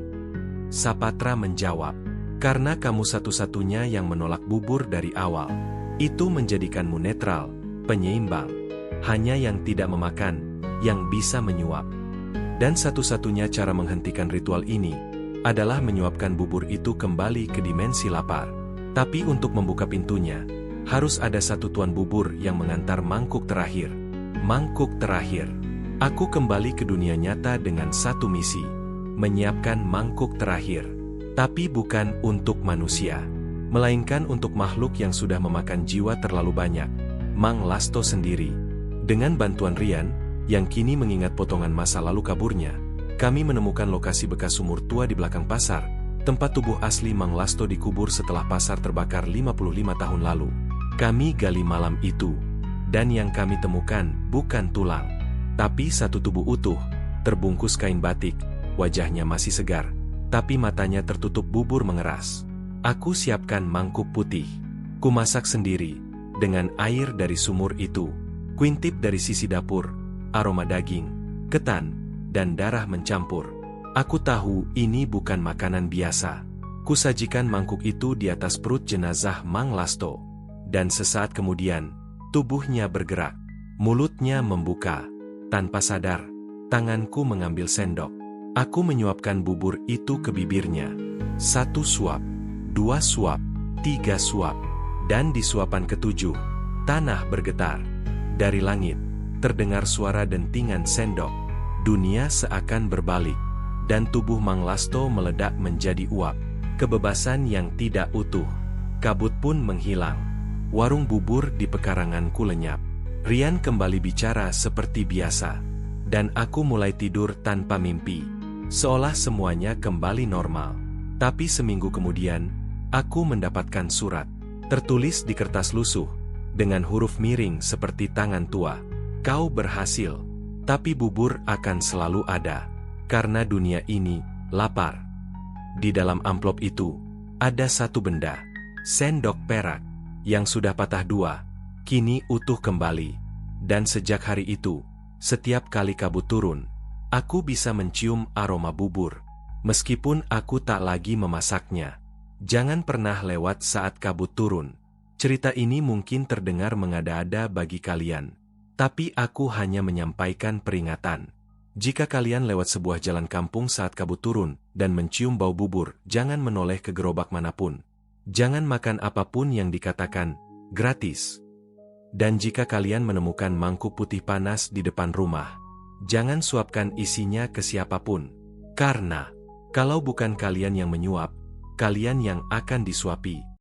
Sapatra menjawab, karena kamu satu-satunya yang menolak bubur dari awal. Itu menjadikanmu netral, penyeimbang. Hanya yang tidak memakan, yang bisa menyuap. Dan satu-satunya cara menghentikan ritual ini, adalah menyuapkan bubur itu kembali ke dimensi lapar. Tapi untuk membuka pintunya, harus ada satu tuan bubur yang mengantar mangkuk terakhir. Mangkuk terakhir. Aku kembali ke dunia nyata dengan satu misi. Menyiapkan mangkuk terakhir. Tapi bukan untuk manusia. Melainkan untuk makhluk yang sudah memakan jiwa terlalu banyak. Mang Lasto sendiri. Dengan bantuan Rian, yang kini mengingat potongan masa lalu kaburnya, kami menemukan lokasi bekas sumur tua di belakang pasar, tempat tubuh asli Mang Lasto dikubur setelah pasar terbakar 55 tahun lalu. Kami gali malam itu. Dan yang kami temukan bukan tulang, tapi satu tubuh utuh, terbungkus kain batik, wajahnya masih segar, tapi matanya tertutup bubur mengeras. Aku siapkan mangkuk putih. Kumasak sendiri, dengan air dari sumur itu. Kuintip dari sisi dapur, aroma daging, ketan, dan darah mencampur. Aku tahu ini bukan makanan biasa. Kusajikan mangkuk itu di atas perut jenazah Mang Lasto. Dan sesaat kemudian, tubuhnya bergerak, mulutnya membuka. Tanpa sadar, tanganku mengambil sendok. Aku menyuapkan bubur itu ke bibirnya. 1 suap, 2 suap, 3 suap. Dan di suapan ke-7, tanah bergetar. Dari langit, terdengar suara dentingan sendok. Dunia seakan berbalik. Dan tubuh Mang Lasto meledak menjadi uap. Kebebasan yang tidak utuh. Kabut pun menghilang. Warung bubur di pekaranganku lenyap. Rian kembali bicara seperti biasa. Dan aku mulai tidur tanpa mimpi. Seolah semuanya kembali normal. Tapi seminggu kemudian, aku mendapatkan surat. Tertulis di kertas lusuh. Dengan huruf miring seperti tangan tua. Kau berhasil. Tapi bubur akan selalu ada. Karena dunia ini lapar. Di dalam amplop itu, ada satu benda. Sendok perak. Yang sudah patah 2, kini utuh kembali. Dan sejak hari itu, setiap kali kabut turun, aku bisa mencium aroma bubur. Meskipun aku tak lagi memasaknya. Jangan pernah lewat saat kabut turun. Cerita ini mungkin terdengar mengada-ada bagi kalian. Tapi aku hanya menyampaikan peringatan. Jika kalian lewat sebuah jalan kampung saat kabut turun, dan mencium bau bubur, jangan menoleh ke gerobak manapun. Jangan makan apapun yang dikatakan gratis. Dan jika kalian menemukan mangkuk putih panas di depan rumah, jangan suapkan isinya ke siapapun. Karena, kalau bukan kalian yang menyuap, kalian yang akan disuapi.